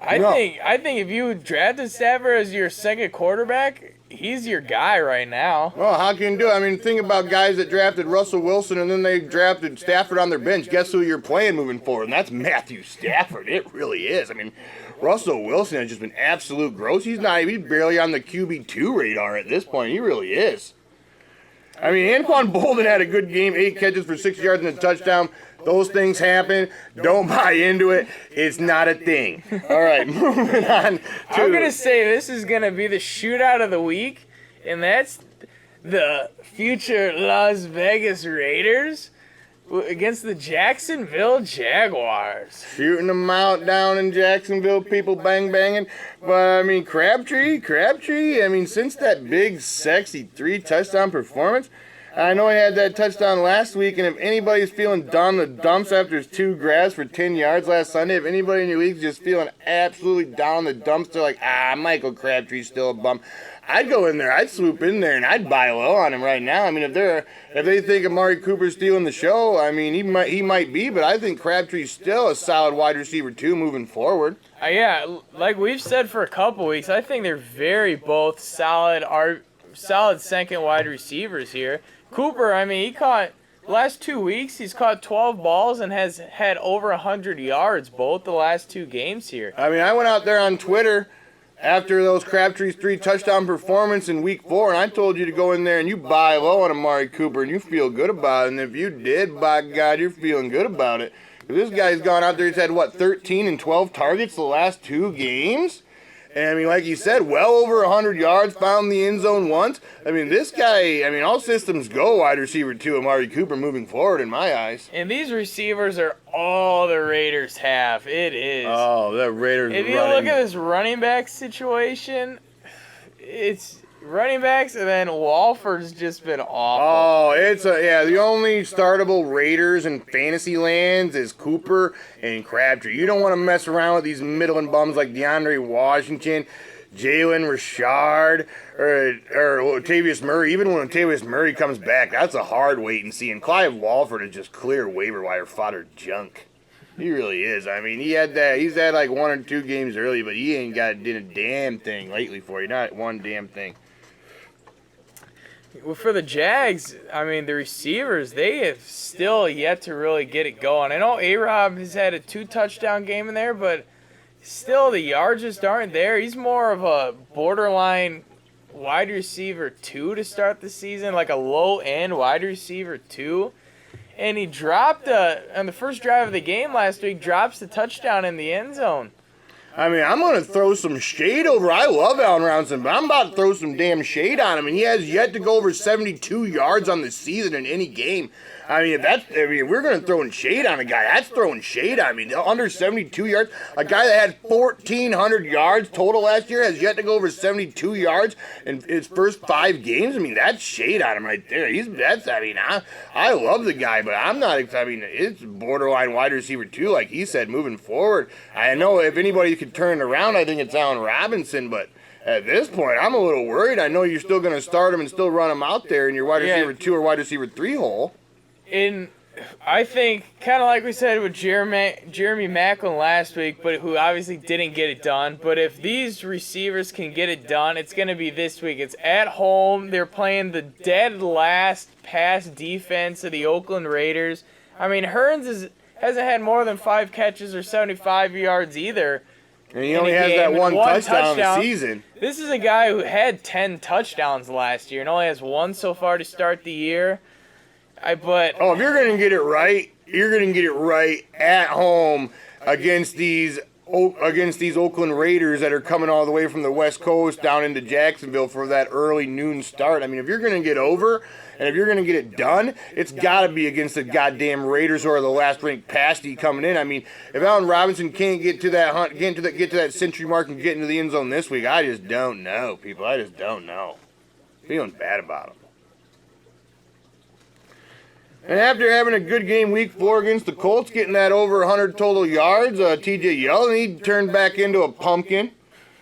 I think if you drafted Stafford as your second quarterback, he's your guy right now. Well, how can you do it? I mean, think about guys that drafted Russell Wilson and then they drafted Stafford on their bench. Guess who you're playing moving forward? And that's Matthew Stafford. It really is. I mean, Russell Wilson has just been absolute gross. He's barely on the QB2 radar at this point. He really is. I mean, Anquan Bolden had a good game, 8 catches for 6 yards and a touchdown. Those things happen. Don't buy into it. It's not a thing. All right, moving on. I'm going to say this is going to be the shootout of the week, and that's the future Las Vegas Raiders against the Jacksonville Jaguars. Shooting them out down in Jacksonville, people banging. But, I mean, Crabtree, I mean, since that big, sexy 3-touchdown performance, I know he had that touchdown last week, and if anybody's feeling down the dumps after his 2 grabs for 10 yards last Sunday, if anybody in your league's just feeling absolutely down the dumps, they're like, Michael Crabtree's still a bum, I'd go in there, I'd swoop in there, and I'd buy low on him right now. I mean, if they think Amari Cooper's stealing the show, I mean, he might be, but I think Crabtree's still a solid wide receiver 2 moving forward. Yeah, like we've said for a couple weeks, I think they're very both solid second wide receivers here. Cooper, I mean, last 2 weeks, he's caught 12 balls and has had over 100 yards both the last 2 games here. I mean, I went out there on Twitter after those Crabtree's 3-touchdown performance in week 4, and I told you to go in there and you buy low on Amari Cooper, and you feel good about it. And if you did, by God, you're feeling good about it. This guy's gone out there, he's had, 13 and 12 targets the last 2 games? And, I mean, like you said, well over 100 yards, found the end zone once. I mean, this guy, I mean, all systems go wide receiver 2, Amari Cooper, moving forward in my eyes. And these receivers are all the Raiders have. It is. Oh, the Raiders If you look at this running back situation, it's running backs, and then Walford's just been awful. Oh, the only startable Raiders in fantasy lands is Cooper and Crabtree. You don't want to mess around with these middling bums like DeAndre Washington, Jalen Richard, or Latavius Murray. Even when Latavius Murray comes back, that's a hard wait and see. And Clive Walford is just clear waiver wire fodder junk. He really is. I mean, he's had like 1 or 2 games early, but he ain't did a damn thing lately for you. Not one damn thing. Well, for the Jags, I mean, the receivers, they have still yet to really get it going. I know A-Rob has had a 2-touchdown game in there, but still the yards just aren't there. He's more of a borderline wide receiver 2 to start the season, like a low-end wide receiver 2. And he dropped, on the first drive of the game last week, drops the touchdown in the end zone. I mean, I'm going to throw some shade over. I love Allen Robinson, but I'm about to throw some damn shade on him. And he has yet to go over 72 yards on the season in any game. I mean, if we're going to throw in shade on a guy, that's throwing shade on me. Under 72 yards, a guy that had 1,400 yards total last year has yet to go over 72 yards in his first 5 games. I mean, that's shade on him right there. I love the guy, but I'm not. I mean, it's borderline wide receiver 2, like he said, moving forward. I know if anybody could turn it around, I think it's Allen Robinson, but at this point, I'm a little worried. I know you're still going to start him and still run him out there in your wide receiver 2 or wide receiver 3 hole. I think, kind of like we said with Jeremy Maclin last week, but who obviously didn't get it done. But if these receivers can get it done, it's going to be this week. It's at home. They're playing the dead last pass defense of the Oakland Raiders. I mean, Hearns hasn't had more than 5 catches or 75 yards either. And he only has that one touchdown in the season. This is a guy who had 10 touchdowns last year and only has 1 so far to start the year. If you're going to get it right, you're going to get it right at home against these Oakland Raiders that are coming all the way from the West Coast down into Jacksonville for that early noon start. I mean, if you're going to get over and if you're going to get it done, it's got to be against the goddamn Raiders who are the last ranked pasty coming in. I mean, if Allen Robinson can't get to that get to that century mark and get into the end zone this week, I just don't know, people. I just don't know. Feeling bad about him. And after having a good game week 4 against the Colts, getting that over 100 total yards, TJ Yeldon, he turned back into a pumpkin.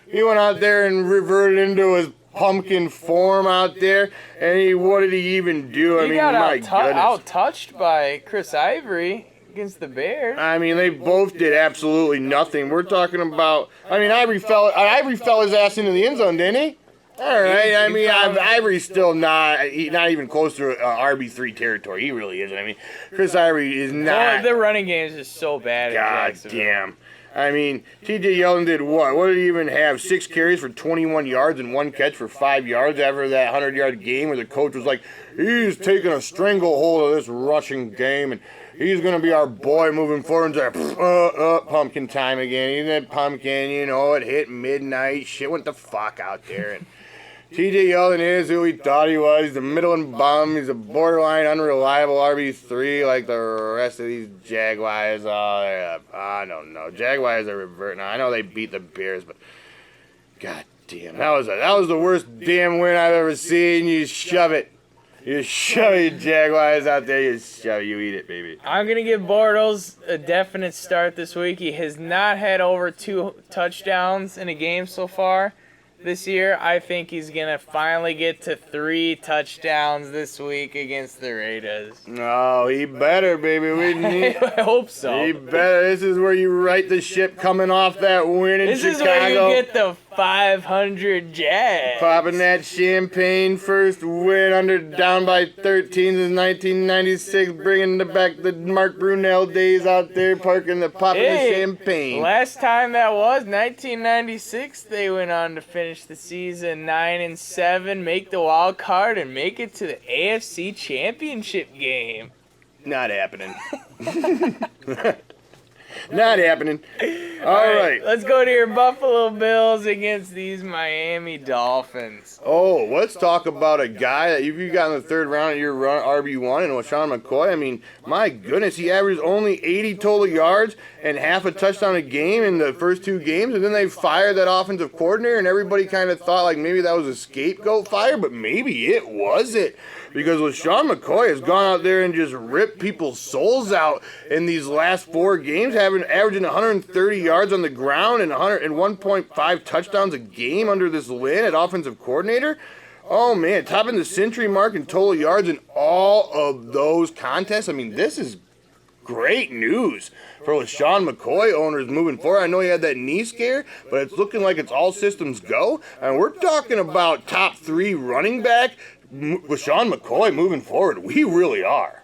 He went out there and reverted into his pumpkin form out there. And what did he even do? He got out-touched by Chris Ivory against the Bears. I mean, they both did absolutely nothing. We're talking about, Ivory fell his ass into the end zone, didn't he? All right, I mean, Ivory's still not even close to RB3 territory. He really isn't. I mean, Chris Ivory is not. Their running game is just so bad. God damn. I mean, T.J. Yeldon did what? What did he even have? 6 carries for 21 yards and 1 catch for 5 yards after that 100-yard game where the coach was like, he's taking a stranglehold of this rushing game and he's going to be our boy moving forward. And pumpkin time again. He's that pumpkin, it hit midnight. Shit went the fuck out there. And T.J. Yeldon is who he thought he was. He's a middling bum. He's a borderline unreliable RB3 like the rest of these Jaguars. I don't know. Jaguars are reverting. I know they beat the Bears, but god damn, that was the worst damn win I've ever seen. You shove it. You shove your Jaguars out there. You eat it, baby. I'm going to give Bortles a definite start this week. He has not had over 2 touchdowns in a game so far this year. I think he's going to finally get to 3 touchdowns this week against the Raiders. No, he better, baby. I hope so. He better. This is where you right the ship coming off that win in Chicago. This is where you get the 500 Jags. Popping that champagne, first win down by 13 since 1996, bringing back the Mark Brunell days out there, popping the champagne. Last time that was 1996. They went on to finish the season 9-7, make the wild card, and make it to the AFC Championship game. Not happening. Not happening. All right. Let's go to your Buffalo Bills against these Miami Dolphins. Oh, let's talk about a guy that if you got in the third round at your RB1 and LaShawn McCoy. I mean, my goodness, he averaged only 80 total yards and half a touchdown a game in the first 2 games, and then they fired that offensive coordinator, and everybody kind of thought like maybe that was a scapegoat fire, but maybe it wasn't. Because LaShawn McCoy has gone out there and just ripped people's souls out in these last 4 games, averaging 130 yards on the ground and 101.5 touchdowns a game under this Lynn at offensive coordinator. Oh man, topping the century mark in total yards in all of those contests. I mean, this is great news for LaShawn McCoy owners moving forward. I know he had that knee scare, but it's looking like it's all systems go. And we're talking about top 3 running back. LaShawn McCoy moving forward, we really are.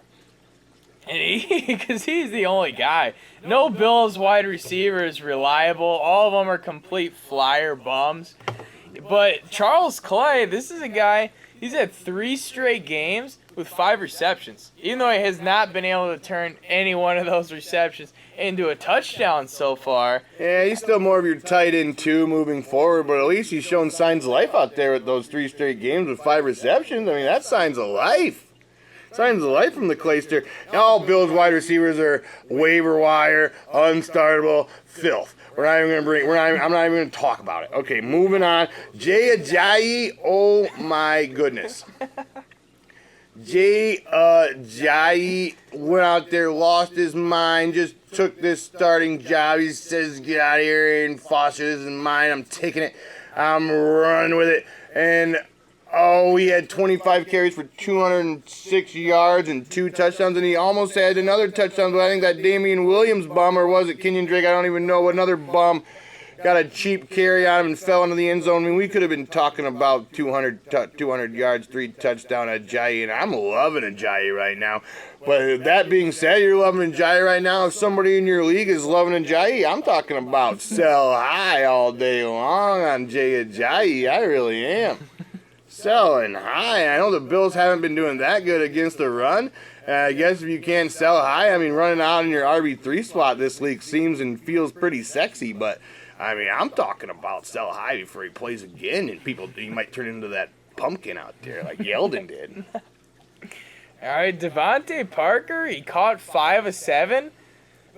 And because he's the only guy. No Bills wide receiver is reliable. All of them are complete flyer bums. But Charles Clay, this is a guy, he's had 3 straight games with 5 receptions. Even though he has not been able to turn any one of those receptions into a touchdown so far. Yeah, he's still more of your tight end 2 moving forward, but at least he's shown signs of life out there with those 3 straight games with 5 receptions. I mean, that's signs of life. Signs of life from the Clayster. All Bills wide receivers are waiver wire, unstartable filth. I'm not even gonna talk about it. Okay, moving on. Jay Ajayi, oh my goodness. Jay Ajayi went out there, lost his mind, just took this starting job. He says, get out of here, and Foster, this is mine. I'm taking it. I'm running with it. And, he had 25 carries for 206 yards and 2 touchdowns, and he almost had another touchdown, but I think that Damian Williams bum, or was it Kenyon Drake? I don't even know. Another bum got a cheap carry on him and fell into the end zone. I mean, we could have been talking about 200 yards, 3 touchdown Ajayi, and I'm loving Ajayi right now. But that being said, you're loving Ajayi right now. If somebody in your league is loving Ajayi, I'm talking about sell high all day long on Jay Ajayi. I really am. Selling high. I know the Bills haven't been doing that good against the run. I guess if you can't sell high, I mean, running out in your RB3 spot this week seems and feels pretty sexy, but I mean, I'm talking about sell high before he plays again, and he might turn into that pumpkin out there like Yeldon did. All right, Devontae Parker, he caught 5 of 7,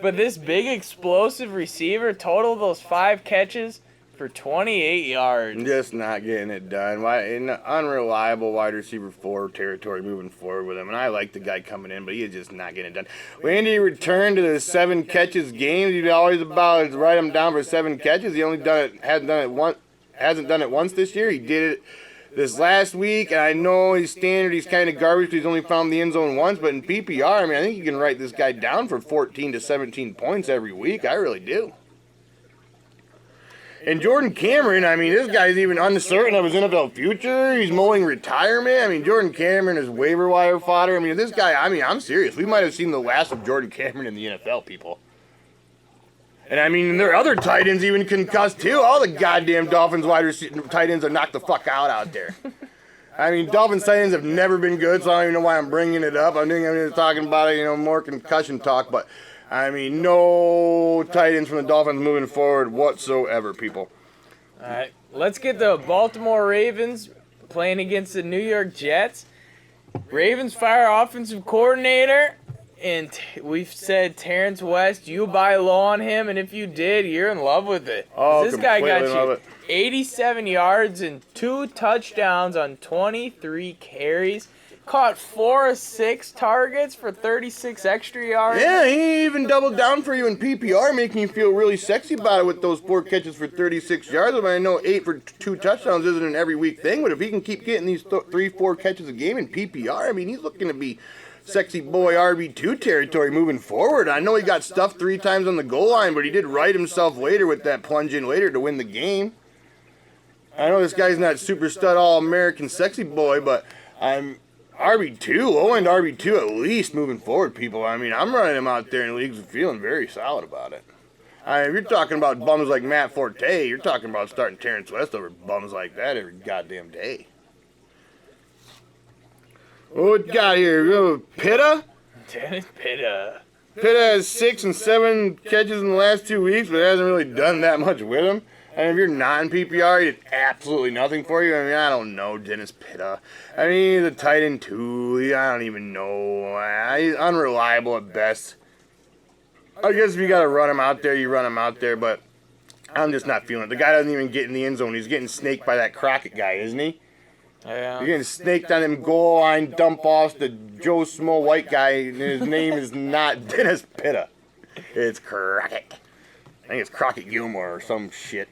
but this big explosive receiver totaled those 5 catches for 28 yards. Just not getting it done. In unreliable wide receiver 4 territory moving forward with him. And I like the guy coming in, but he is just not getting it done. When he returned to the 7 catches game, he's always about to write him down for 7 catches. He only hasn't done it once this year. He did it this last week, and I know he's standard. He's kind of garbage because he's only found the end zone once. But in PPR, I mean, I think you can write this guy down for 14 to 17 points every week. I really do. And Jordan Cameron, I mean, this guy's even uncertain of his NFL future. He's mulling retirement. I mean, Jordan Cameron is waiver wire fodder. I mean, this guy, I mean, I'm serious. We might have seen the last of Jordan Cameron in the NFL, people. And I mean, their other tight ends even concussed too. All the goddamn Dolphins wide receiver tight ends are knocked the fuck out there. I mean, Dolphins tight ends have never been good, so I don't even know why I'm bringing it up. I'm just talking about it, more concussion talk, but I mean, no tight ends from the Dolphins moving forward whatsoever, people. All right, let's get the Baltimore Ravens playing against the New York Jets. Ravens fire offensive coordinator, and we've said Terrence West, you buy low on him, and if you did, you're in love with it. Oh, this guy got love you it. 87 yards and 2 touchdowns on 23 carries. Caught 4 of 6 targets for 36 extra yards. Yeah, he even doubled down for you in PPR, making you feel really sexy about it with those 4 catches for 36 yards. I mean, I know 8 for 2 touchdowns isn't an every week thing, but if he can keep getting these 3-4 catches a game in PPR, I mean, he's looking to be sexy boy RB2 territory moving forward. I know he got stuffed 3 times on the goal line, but he did right himself later with that plunge in later to win the game. I know this guy's not super stud all-American sexy boy, but I'm RB2, low-end RB2 at least moving forward, people. I mean, I'm running him out there in leagues and feeling very solid about it. I mean, if you're talking about bums like Matt Forte, you're talking about starting Terrence West over bums like that every goddamn day. What we got here? Pitta? Dennis Pitta. Pitt has 6 and 7 catches in the last 2 weeks, but it hasn't really done that much with him. And if you're not in PPR, he did absolutely nothing for you. I mean, I don't know Dennis Pitta. I mean, he's a tight end too. I don't even know. He's unreliable at best. I guess if you got to run him out there, you run him out there, but I'm just not feeling it. The guy doesn't even get in the end zone. He's getting snaked by that Crockett guy, isn't he? Yeah. You're getting snaked on them goal line dump-offs. The Joe Smo white guy, and his name is not Dennis Pitta. It's Crockett. I think it's Crockett Gilmore or some shit.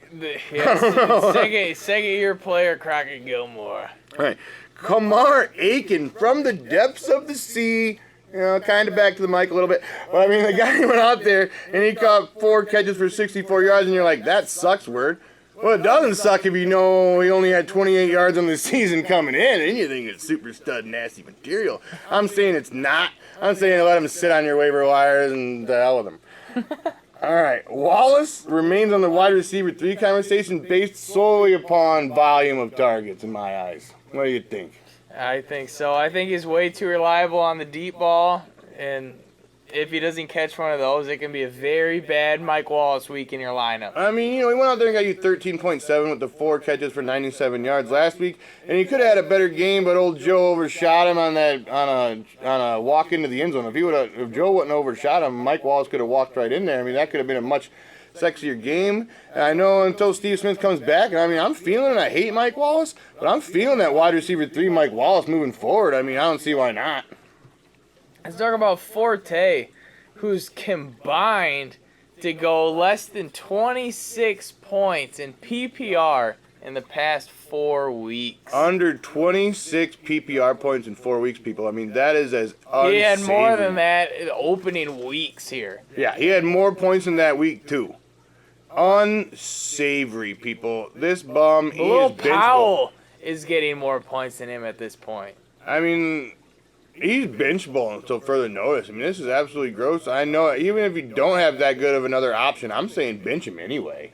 Second year player Crockett Gilmore. All right. Kamar Aiken from the depths of the sea. You know, kind of back to the mic a little bit. But I mean, the guy went out there and he caught 4 catches for 64 yards, and you're like, that sucks, word. Well, it doesn't suck if you know he only had 28 yards on the season coming in, and you think it's super stud nasty material. I'm saying it's not. I'm saying let him sit on your waiver wires and the hell with him. All right, Wallace remains on the wide receiver 3 conversation based solely upon volume of targets in my eyes. What do you think? I think so. I think he's way too reliable on the deep ball, and if he doesn't catch one of those, it can be a very bad Mike Wallace week in your lineup. I mean, you know, he went out there and got you 13.7 with the 4 catches for 97 yards last week, and he could have had a better game, but old Joe overshot him on a walk into the end zone. If Joe wouldn't overshot him, Mike Wallace could have walked right in there. I mean, that could have been a much sexier game. And I know until Steve Smith comes back, and I mean, I'm feeling it. I hate Mike Wallace, but I'm feeling that wide receiver 3 Mike Wallace moving forward. I mean, I don't see why not. Let's talk about Forte, who's combined to go less than 26 points in PPR in the past 4 weeks. Under 26 PPR points in 4 weeks, people. I mean, that is as unsavory. He had more than that in opening weeks here. Yeah, he had more points in that week, too. Unsavory, people. This bum is Will benchable. Powell is getting more points than him at this point. I mean, he's benchable until further notice. I mean, this is absolutely gross. I know, even if you don't have that good of another option, I'm saying bench him anyway.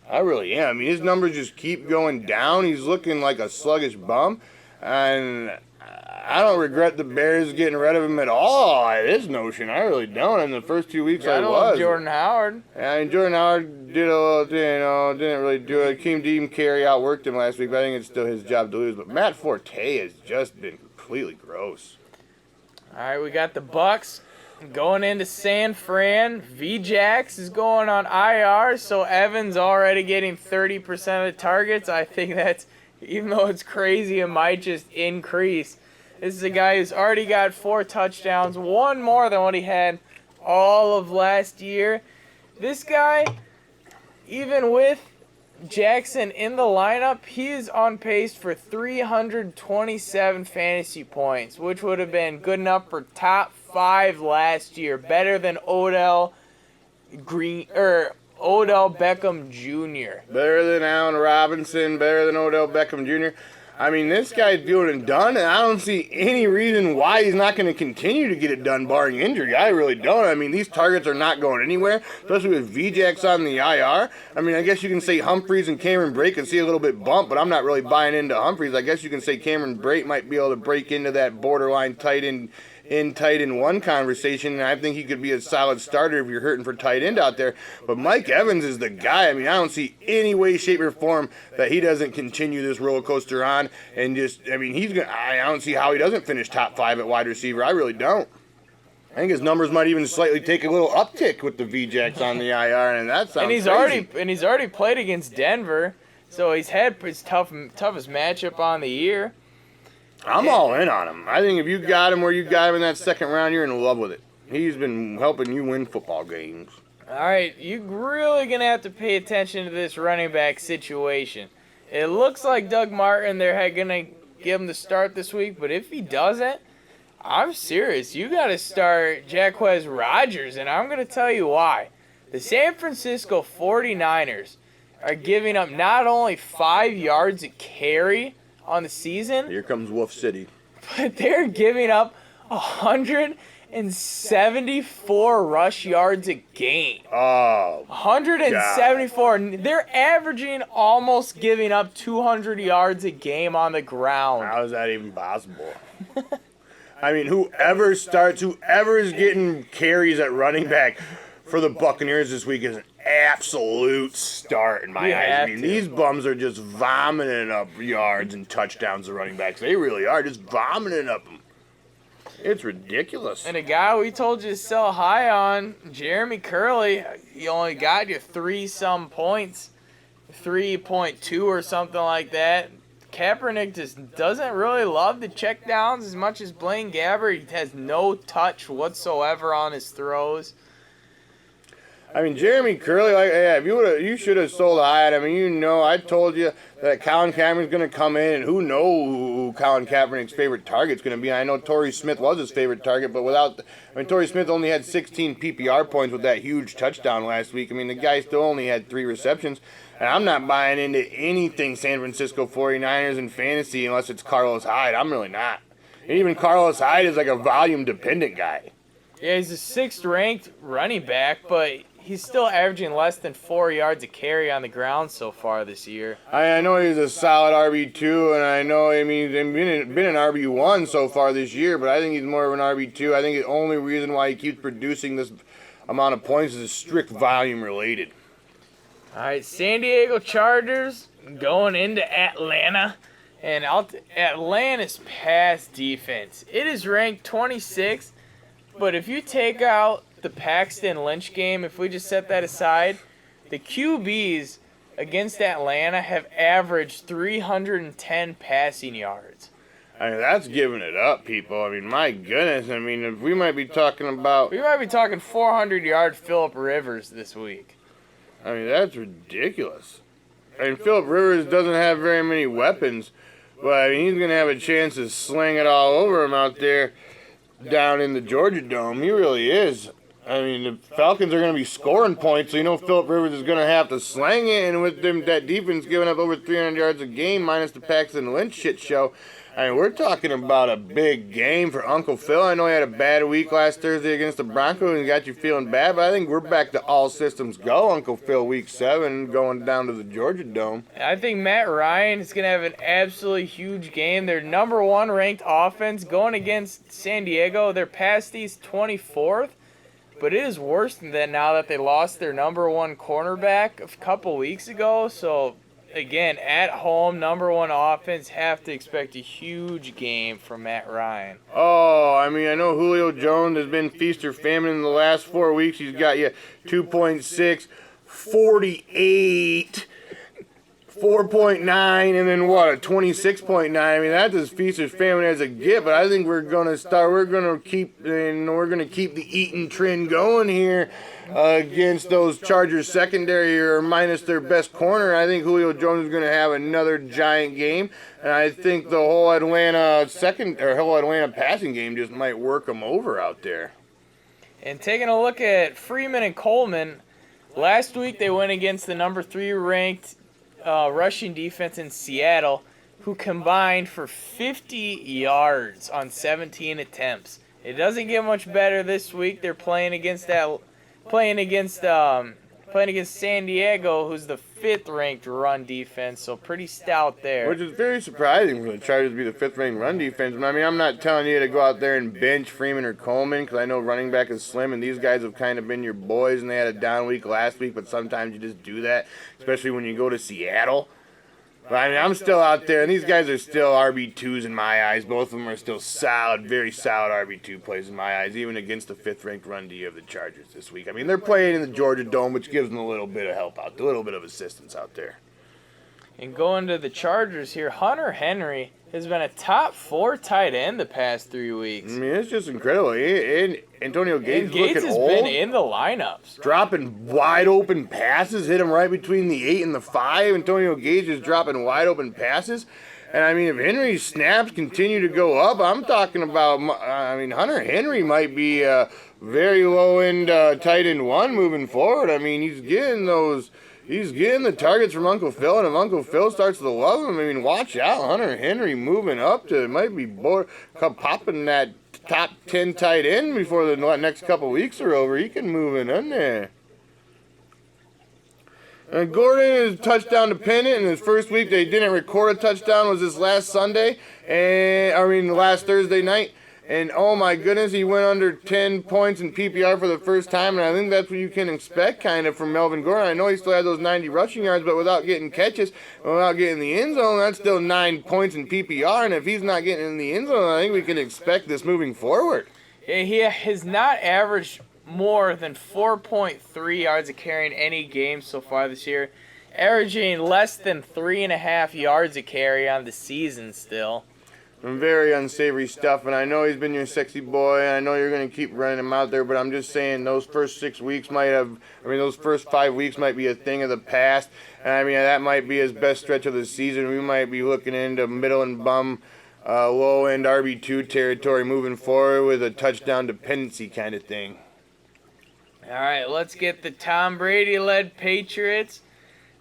I really am. I mean, his numbers just keep going down. He's looking like a sluggish bum. And I don't regret the Bears getting rid of him at all. This notion, I really don't. In the first 2 weeks, I was. Jordan Howard. And Jordan Howard did a little, didn't really do it. Keem Deem Carey outworked him last week, but I think it's still his job to lose. But Matt Forte has just been completely gross. All right, we got the Bucks going into San Fran. VJax is going on IR, so Evans already getting 30% of the targets. I think that's, even though it's crazy, it might just increase. This is a guy who's already got 4 touchdowns, 1 more than what he had all of last year. This guy, even with Jackson in the lineup, he is on pace for 327 fantasy points, which would have been good enough for top 5 last year. Better than Odell Beckham Jr. Better than Allen Robinson, better than Odell Beckham Jr. I mean, this guy's doing it done, and I don't see any reason why he's not going to continue to get it done, barring injury. I really don't. I mean, these targets are not going anywhere, especially with VJax on the IR. I mean, I guess you can say Humphreys and Cameron Brate can see a little bit bump, but I'm not really buying into Humphreys. I guess you can say Cameron Brate might be able to break into that borderline tight end one conversation, and I think he could be a solid starter if you're hurting for tight end out there. But Mike Evans is the guy. I mean, I don't see any way, shape, or form that he doesn't continue this roller coaster on. And just, I mean, I don't see how he doesn't finish top 5 at wide receiver. I really don't. I think his numbers might even slightly take a little uptick with the VJax on the IR, and that sounds crazy. He's already played against Denver, so he's had his toughest matchup on the year. I'm all in on him. I think if you got him where you got him in that second round, you're in love with it. He's been helping you win football games. All right, you're really going to have to pay attention to this running back situation. It looks like Doug Martin, they're going to give him the start this week, but if he doesn't, I'm serious. You got to start Jacquizz Rodgers, and I'm going to tell you why. The San Francisco 49ers are giving up not only 5 yards a carry on the season. Here comes Wolf City. But they're giving up 174 rush yards a game. Oh, 174. God. They're averaging almost giving up 200 yards a game on the ground. How is that even possible? I mean, whoever is getting carries at running back for the Buccaneers this week is an absolute start in my You eyes. I have mean, to. these bums are just vomiting up yards and touchdowns to running backs. They really are just vomiting up them. It's ridiculous. And a guy we told you to sell high on, Jeremy Curley, he only got you 3-some points, 3.2 or something like that. Kaepernick just doesn't really love the check downs as much as Blaine Gabbert. He has no touch whatsoever on his throws. I mean, Jeremy Curley, if you should have sold high at him. I mean, I told you that Colin Kaepernick's going to come in, and who knows who Colin Kaepernick's favorite target's going to be. I know Torrey Smith was his favorite target, but Torrey Smith only had 16 PPR points with that huge touchdown last week. I mean, the guy still only had 3 receptions, and I'm not buying into anything San Francisco 49ers in fantasy unless it's Carlos Hyde. I'm really not. And even Carlos Hyde is like a volume-dependent guy. Yeah, he's a 6th-ranked running back, but he's still averaging less than 4 yards a carry on the ground so far this year. I know he's a solid RB2, and I know, he's been an RB1 so far this year, but I think he's more of an RB2. I think the only reason why he keeps producing this amount of points is strict volume related. All right, San Diego Chargers going into Atlanta. And Atlanta's pass defense, it is ranked 26th, but if you take out the Paxton Lynch game, if we just set that aside, the QBs against Atlanta have averaged 310 passing yards. I mean, that's giving it up, people. I mean, my goodness. I mean, if we might be talking about... We might be talking 400-yard Phillip Rivers this week. I mean, that's ridiculous. And Phillip Rivers doesn't have very many weapons, but I mean, he's going to have a chance to sling it all over him out there down in the Georgia Dome. He really is. I mean, the Falcons are going to be scoring points, so Phillip Rivers is going to have to slang it, and with them, that defense giving up over 300 yards a game, minus the Paxton Lynch shit show, I mean, we're talking about a big game for Uncle Phil. I know he had a bad week last Thursday against the Broncos and got you feeling bad, but I think we're back to all systems go, Uncle Phil, week 7, going down to the Georgia Dome. I think Matt Ryan is going to have an absolutely huge game. Their number 1 ranked offense going against San Diego. Their pass D's 24th. But it is worse than that now that they lost their number 1 cornerback a couple weeks ago. So, again, at home, number 1 offense, have to expect a huge game from Matt Ryan. Oh, I mean, I know Julio Jones has been feast or famine in the last 4 weeks. He's got you 2.6, 48, 4.9, and then what, a 26.9. I mean, that's as feast or famine as it get. But I think we're gonna keep the eating trend going here against those Chargers secondary or minus their best corner. I think Julio Jones is gonna have another giant game, and I think the whole Atlanta passing game just might work them over out there. And taking a look at Freeman and Coleman, last week they went against the number 3 ranked rushing defense in Seattle, who combined for 50 yards on 17 attempts. It doesn't get much better this week. They're playing against San Diego, who's the 5th ranked run defense, so pretty stout there. Which is very surprising for the Chargers to be the 5th ranked run defense. I mean, I'm not telling you to go out there and bench Freeman or Coleman, because I know running back is slim, and these guys have kind of been your boys, and they had a down week last week, but sometimes you just do that, especially when you go to Seattle. But I mean, I'm still out there, and these guys are still RB2s in my eyes. Both of them are still solid, very solid RB2 plays in my eyes, even against the 5th ranked run D of the Chargers this week. I mean, they're playing in the Georgia Dome, which gives them a little bit of help out, a little bit of assistance out there. And going to the Chargers here, Hunter Henry has been a top 4 tight end the past 3 weeks. I mean, it's just incredible. And Antonio Gates, and Gates has been in the lineups. Dropping wide open passes, hit him right between the 8 and the 5. Antonio Gates is dropping wide open passes. And I mean, if Henry's snaps continue to go up, I'm talking about, Hunter Henry might be a very low end tight end 1 moving forward. I mean, he's getting the targets from Uncle Phil, and if Uncle Phil starts to love him, I mean, watch out. Hunter Henry moving up to, might be popping that top 10 tight end before the next couple weeks are over. He can move in there. And Gordon is touchdown dependent. In his first week, they didn't record a touchdown. Was this last Thursday night. And oh my goodness, he went under 10 points in PPR for the first time, and I think that's what you can expect kind of from Melvin Gordon. I know he still had those 90 rushing yards, but without getting catches, without getting the end zone, that's still 9 points in PPR, and if he's not getting in the end zone, I think we can expect this moving forward. Yeah, he has not averaged more than 4.3 yards a carry in any game so far this year, averaging less than 3.5 yards a carry on the season still. Some very unsavory stuff, and I know he's been your sexy boy, and I know you're going to keep running him out there, but I'm just saying those first 6 weeks those first 5 weeks might be a thing of the past, and I mean, that might be his best stretch of the season. We might be looking into middle and bum, low-end RB2 territory moving forward with a touchdown dependency kind of thing. All right, let's get the Tom Brady-led Patriots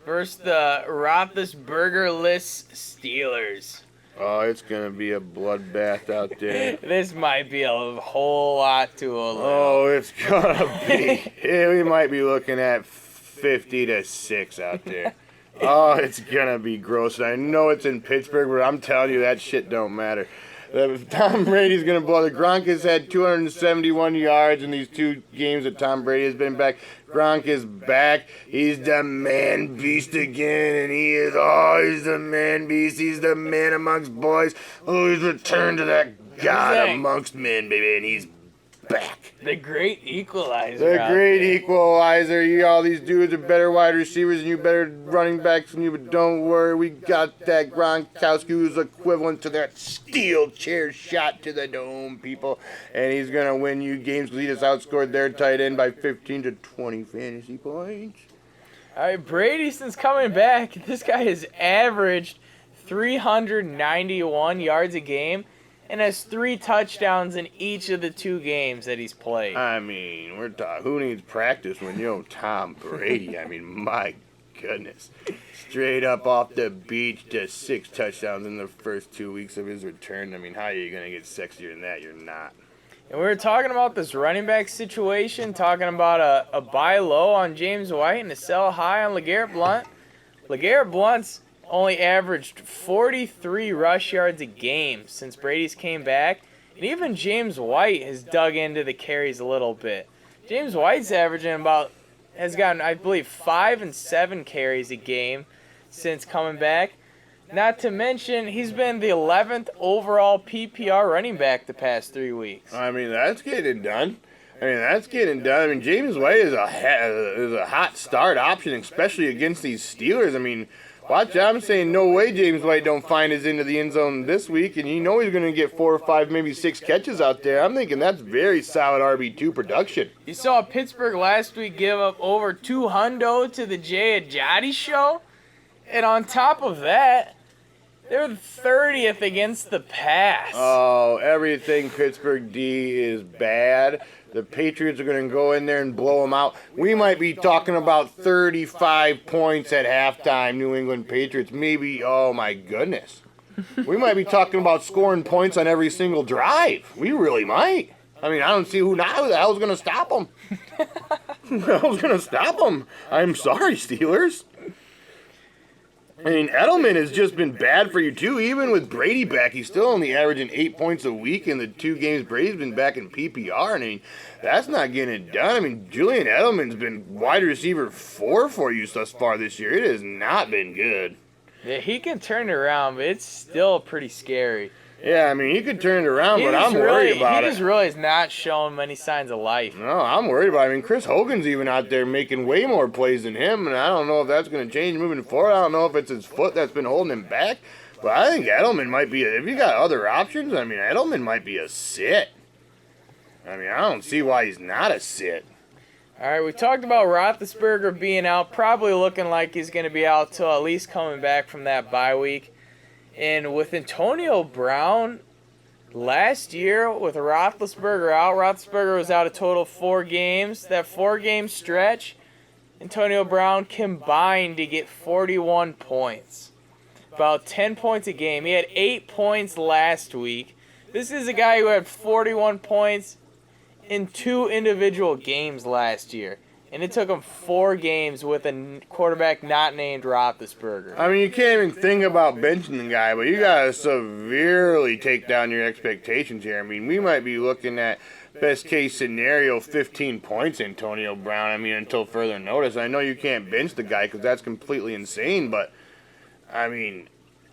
versus the Roethlisberger-less Steelers. Oh, it's going to be a bloodbath out there. This might be a whole lot to a little. Oh, it's going to be. Yeah, we might be looking at 50-6 out there. Oh, it's going to be gross. And I know it's in Pittsburgh, but I'm telling you, that shit don't matter. Tom Brady's going to blow. The Gronk has had 271 yards in these 2 games that Tom Brady has been back. Gronk is back. He's the man beast again, and he's the man beast. He's the man amongst boys. Oh, he's returned to that God amongst men, baby, and he's back. The great equalizer. The great equalizer. You, all these dudes are better wide receivers and you better running backs than you, but don't worry, we got that Gronkowski who's equivalent to that steel chair shot to the dome, people. And he's going to win you games because he just outscored their tight end by 15 to 20 fantasy points. All right, Brady, since coming back, this guy has averaged 391 yards a game and has 3 touchdowns in each of the 2 games that he's played. I mean, we're talking, who needs practice when you know Tom Brady? I mean, my goodness. Straight up off the beach to 6 touchdowns in the first 2 weeks of his return. I mean, how are you going to get sexier than that? You're not. And we were talking about this running back situation, talking about a buy low on James White and a sell high on LeGarrette Blount. LeGarrette Blount's only averaged 43 rush yards a game since Brady's came back. And even James White has dug into the carries a little bit. James White's averaging has gotten, I believe, 5 and 7 carries a game since coming back. Not to mention, he's been the 11th overall PPR running back the past 3 weeks. I mean, that's getting done. I mean, James White is a hot start option, especially against these Steelers. I mean, watch out, I'm saying no way James White don't find his into the end zone this week, and you know he's going to get 4 or 5, maybe 6 catches out there. I'm thinking that's very solid RB2 production. You saw Pittsburgh last week give up over 200 to the Jay Ajadi show, and on top of that, they're 30th against the pass. Oh, everything Pittsburgh D is bad. The Patriots are going to go in there and blow them out. We might be talking about 35 points at halftime, New England Patriots. Maybe, oh my goodness. We might be talking about scoring points on every single drive. We really might. I mean, I don't see who the hell's going to stop them. Who the hell's going to stop them? I'm sorry, Steelers. I mean, Edelman has just been bad for you, too. Even with Brady back, he's still only averaging 8 points a week in the 2 games Brady's been back in PPR. I mean, that's not getting it done. I mean, Julian Edelman's been wide receiver 4 for you thus far this year. It has not been good. Yeah, he can turn it around, but it's still pretty scary. Yeah, I mean, he could turn it around, but I'm worried about it. He just really is not showing many signs of life. No, I'm worried about it. I mean, Chris Hogan's even out there making way more plays than him, and I don't know if that's going to change moving forward. I don't know if it's his foot that's been holding him back, but I think Edelman might be, if you got other options, I mean, Edelman might be a sit. I mean, I don't see why he's not a sit. All right, we talked about Roethlisberger being out, probably looking like he's going to be out till at least coming back from that bye week. And with Antonio Brown, last year with Roethlisberger out, Roethlisberger was out a total of 4 games. That 4-game stretch, Antonio Brown combined to get 41 points. About 10 points a game. He had 8 points last week. This is a guy who had 41 points in 2 individual games last year. And it took him 4 games with a quarterback not named Roethlisberger. I mean, you can't even think about benching the guy, but you got to severely take down your expectations here. I mean, we might be looking at best case scenario 15 points, Antonio Brown. I mean, until further notice. I know you can't bench the guy because that's completely insane, but, I mean,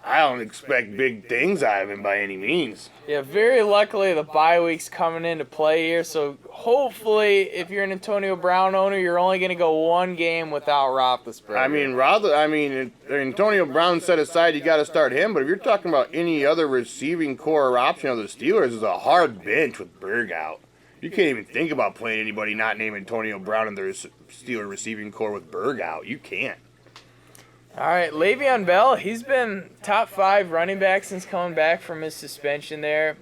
I don't expect big things out of him by any means. Yeah, very luckily the bye week's coming into play here, so hopefully if you're an Antonio Brown owner, you're only going to go 1 game without Roethlisberger. I mean, Antonio Brown set aside, you got to start him, but if you're talking about any other receiving core or option of the Steelers, is a hard bench with Berg out. You can't even think about playing anybody not named Antonio Brown in their Steeler receiving core with Berg out. You can't. All right, Le'Veon Bell, he's been top 5 running back since coming back from his suspension there.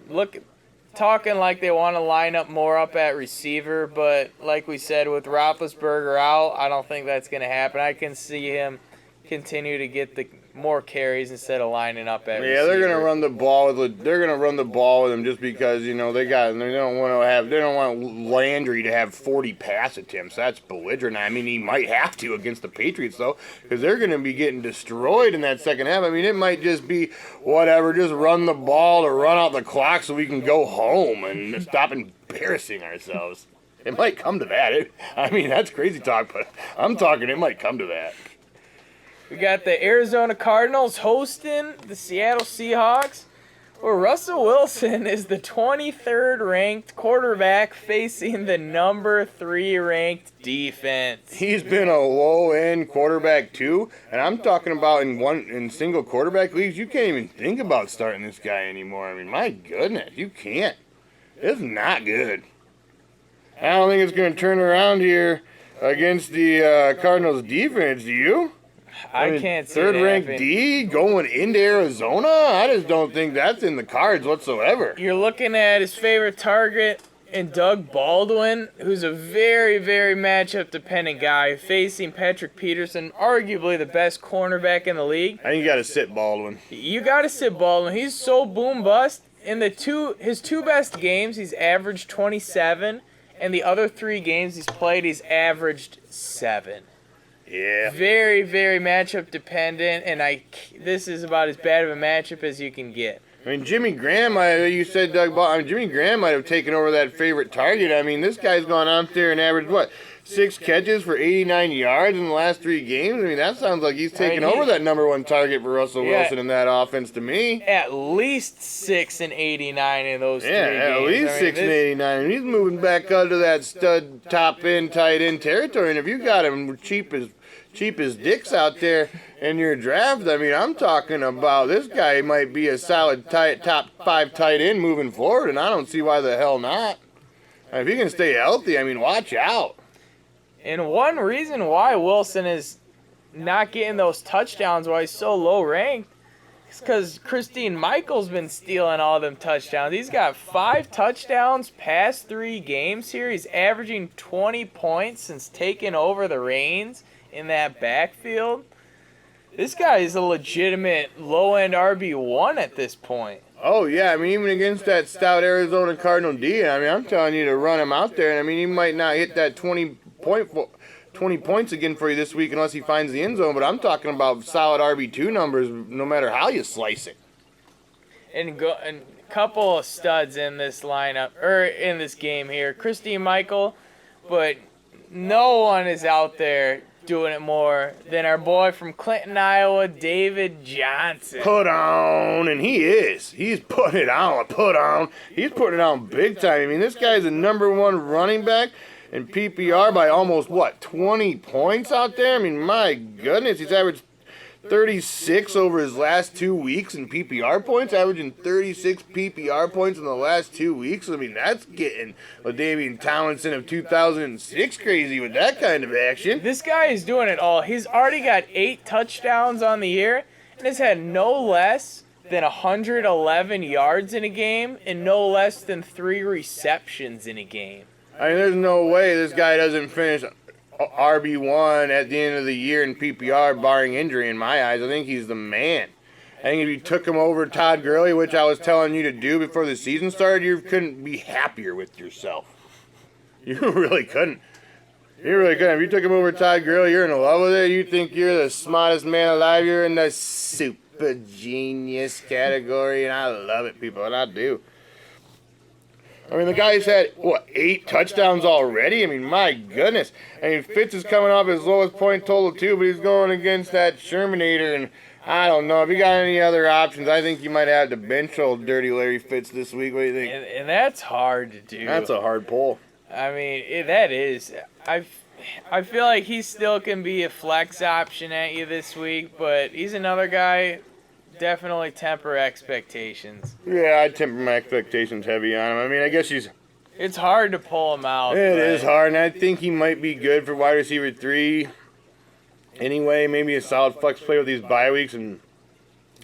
Talking like they want to line up more up at receiver, but like we said, with Roethlisberger out, I don't think that's going to happen. I can see him continue to get the more carries instead of lining up at receiver. They're gonna run the ball with him just because they don't want Landry to have 40 pass attempts. That's belligerent. I mean, he might have to against the Patriots though, because they're gonna be getting destroyed in that second half. I mean, it might just be whatever, just run the ball to run out the clock so we can go home and stop embarrassing ourselves. It might come to that. That's crazy talk, but I'm talking it might come to that. We got the Arizona Cardinals hosting the Seattle Seahawks, where Russell Wilson is the 23rd ranked quarterback facing the number 3 ranked defense. He's been a low-end quarterback too, and I'm talking about in single quarterback leagues, you can't even think about starting this guy anymore. I mean, my goodness, you can't. It's not good. I don't think it's going to turn around here against the Cardinals defense, do you? I can't see third it ranked happen. D going into Arizona? I just don't think that's in the cards whatsoever. You're looking at his favorite target in Doug Baldwin, who's a very, very matchup-dependent guy, facing Patrick Peterson, arguably the best cornerback in the league. I think you got to sit Baldwin. You got to sit Baldwin. He's so boom-bust. In his 2 best games, he's averaged 27, and the other 3 games he's played, he's averaged 7. Yeah. Very, very matchup dependent, and this is about as bad of a matchup as you can get. I mean, Jimmy Graham, you said Jimmy Graham might have taken over that favorite target. I mean, this guy's gone out there and averaged, 6 catches for 89 yards in the last 3 games? I mean, that sounds like he's taken over that number 1 target for Russell Wilson in that offense to me. At least 6 and 89 in those 3 games. Yeah, at least 6 and 89. He's moving back under that stud, top end, tight end territory. And if you got him cheap as dicks out there in your draft, I mean, I'm talking about this guy might be a solid top 5 tight end moving forward, and I don't see why the hell not. If he can stay healthy, I mean, watch out. And one reason why Wilson is not getting those touchdowns, why he's so low ranked, is because Christine Michael's been stealing all them touchdowns. He's got 5 touchdowns past 3 games here. He's averaging 20 points since taking over the reins in that backfield. This guy is a legitimate low-end RB1 at this point. Oh, yeah, I mean, even against that stout Arizona Cardinal D, I mean, I'm telling you to run him out there, and I mean, he might not hit that 20 points again for you this week unless he finds the end zone, but I'm talking about solid RB2 numbers no matter how you slice it. And a couple of studs in this lineup, or in this game here. Christine Michael, but no one is out there doing it more than our boy from Clinton, Iowa, David Johnson. Put on, and he is. He's putting it on. He's putting it on big time. I mean, this guy's the number 1 running back in PPR by almost, 20 points out there? I mean, my goodness, he's averaged 36 over his last 2 weeks in PPR points, averaging 36 PPR points in the last 2 weeks. I mean, that's getting LaDainian Tomlinson of 2006 crazy with that kind of action. This guy is doing it all. He's already got 8 touchdowns on the year and has had no less than 111 yards in a game and no less than 3 receptions in a game. I mean, there's no way this guy doesn't finish RB1 at the end of the year in PPR, barring injury in my eyes. I think he's the man. I think if you took him over Todd Gurley, which I was telling you to do before the season started, you couldn't be happier with yourself. You really couldn't. You really couldn't. If you took him over Todd Gurley, you're in love with it. You think you're the smartest man alive. You're in the super genius category, and I love it, people, and I do. I mean, the guy's had, 8 touchdowns already? I mean, my goodness. I mean, Fitz is coming off his lowest point total, too, but he's going against that Shermanator, and I don't know. If you got any other options, I think you might have to bench old Dirty Larry Fitz this week. What do you think? And that's hard to do. That's a hard pull. I mean, that is. I feel like he still can be a flex option at you this week, but he's another guy. Definitely temper expectations. Yeah, I'd temper my expectations heavy on him. I mean, I guess It's hard to pull him out. It is hard, and I think he might be good for wide receiver 3. Anyway, maybe a solid flex play with these bye weeks,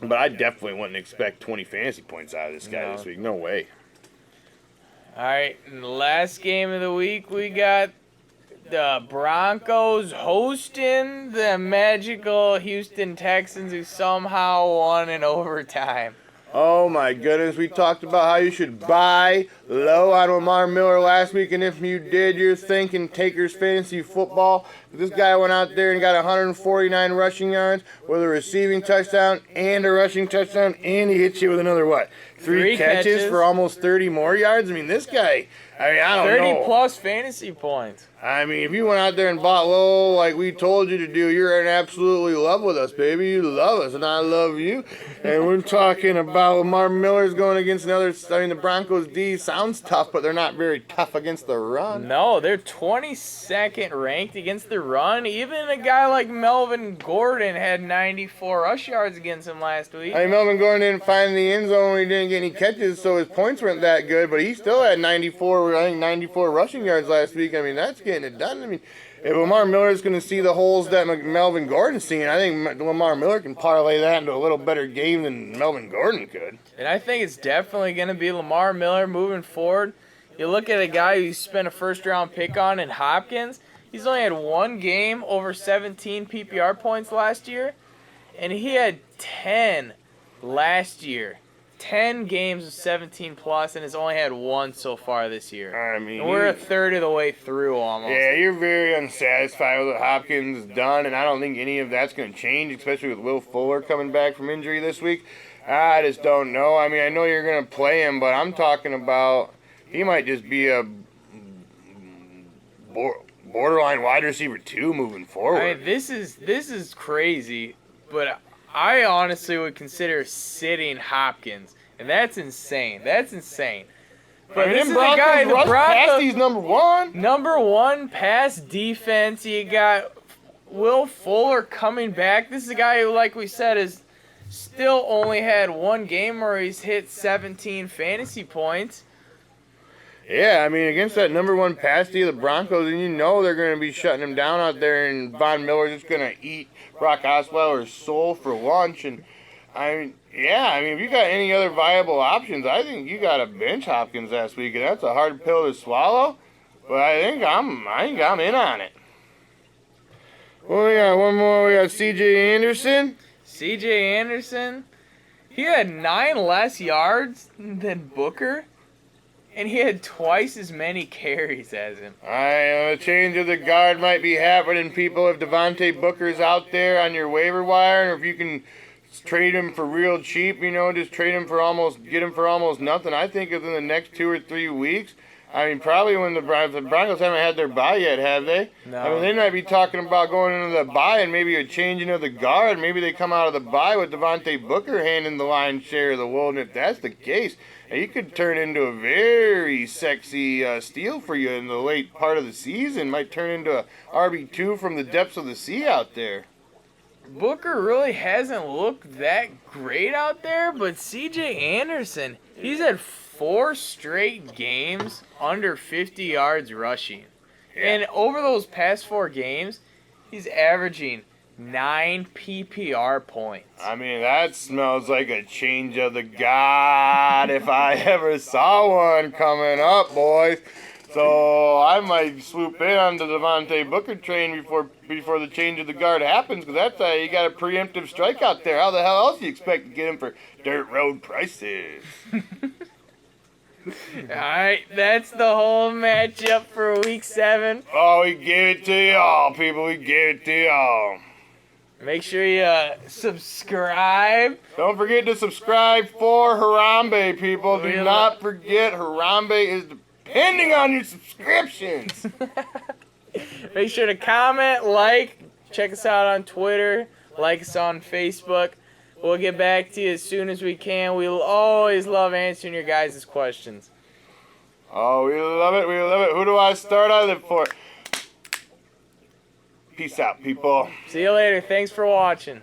but I definitely wouldn't expect 20 fantasy points out of this guy this week. No way. All right, in the last game of the week, we got the Broncos hosting the magical Houston Texans, who somehow won in overtime. Oh my goodness, we talked about how you should buy low on Lamar Miller last week, and if you did, you're thinking Takers Fantasy Football. This guy went out there and got 149 rushing yards with a receiving touchdown and a rushing touchdown, and he hits you with another, Three catches for almost 30 more yards? I mean, this guy, I don't know. 30 plus fantasy points. I mean, if you went out there and bought low like we told you to do, you're in absolutely love with us, baby. You love us, and I love you. And we're talking about Lamar Miller's going against the Broncos D sounds tough, but they're not very tough against the run. No, they're 22nd ranked against the run. Even a guy like Melvin Gordon had 94 rush yards against him last week. I mean, Melvin Gordon didn't find the end zone when he didn't get any catches, so his points weren't that good, but he still had 94 rushing yards last week. I mean, that's getting it done. I mean, if Lamar Miller is going to see the holes that Melvin Gordon's seeing, I think Lamar Miller can parlay that into a little better game than Melvin Gordon could. And I think it's definitely going to be Lamar Miller moving forward. You look at a guy who you spent a first-round pick on in Hopkins. He's only had one game over 17 PPR points last year, and he had 10 last year. 10 games of 17 plus, and has only had one so far this year. I mean, and we're a third of the way through almost. Yeah, you're very unsatisfied with what Hopkins has done, and I don't think any of that's going to change, especially with Will Fuller coming back from injury this week. I just don't know. I mean, I know you're going to play him, but I'm talking about he might just be a borderline wide receiver 2 moving forward. I mean, this is crazy, but I honestly would consider sitting Hopkins, and that's insane. That's insane. But this is the guy, the Broncos, he's number 1. Number 1 pass defense. You got Will Fuller coming back. This is a guy who, like we said, is still only had one game where he's hit 17 fantasy points. Yeah, I mean, against that number 1 pass D of the Broncos, and you know they're going to be shutting him down out there, and Von Miller's just going to eat Brock Osweiler's soul for lunch. And, I mean, if you got any other viable options, I think you got to bench Hopkins last week, and that's a hard pill to swallow, but I think I'm in on it. Well, we got one more. We got C.J. Anderson. C.J. Anderson, he had 9 less yards than Booker. And he had twice as many carries as him. A change of the guard might be happening, people. If Devontae Booker's out there on your waiver wire, or if you can trade him for real cheap, just trade him for get him for almost nothing. I think within the next 2 or 3 weeks, I mean, probably when the Broncos haven't had their bye yet, have they? No. I mean, they might be talking about going into the bye and maybe a changing of the guard. Maybe they come out of the bye with Devontae Booker handing the lion's share of the wool, and if that's the case, he could turn into a very sexy steal for you in the late part of the season. Might turn into a RB2 from the depths of the sea out there. Booker really hasn't looked that great out there, but C.J. Anderson, he's had 4 straight games under 50 yards rushing. Yeah. And over those past 4 games, he's averaging 9 PPR points. I mean, that smells like a change of the god if I ever saw one coming up, boys. So I might swoop in on the Devontae Booker train before the change of the guard happens, because that's how you got a preemptive strike out there. How the hell else do you expect to get him for dirt road prices? Alright, that's the whole matchup for week 7. Oh, we gave it to y'all, people. We gave it to y'all. Make sure you subscribe. Don't forget to subscribe for Harambe, people. Do Really? not forget Harambe is depending on your subscriptions. Make sure to comment, like, check us out on Twitter, like us on Facebook. We'll get back to you as soon as we can. We'll always love answering your guys' questions. Oh, we love it. We love it. Who do I start? I live for. Peace out, people. See you later. Thanks for watching.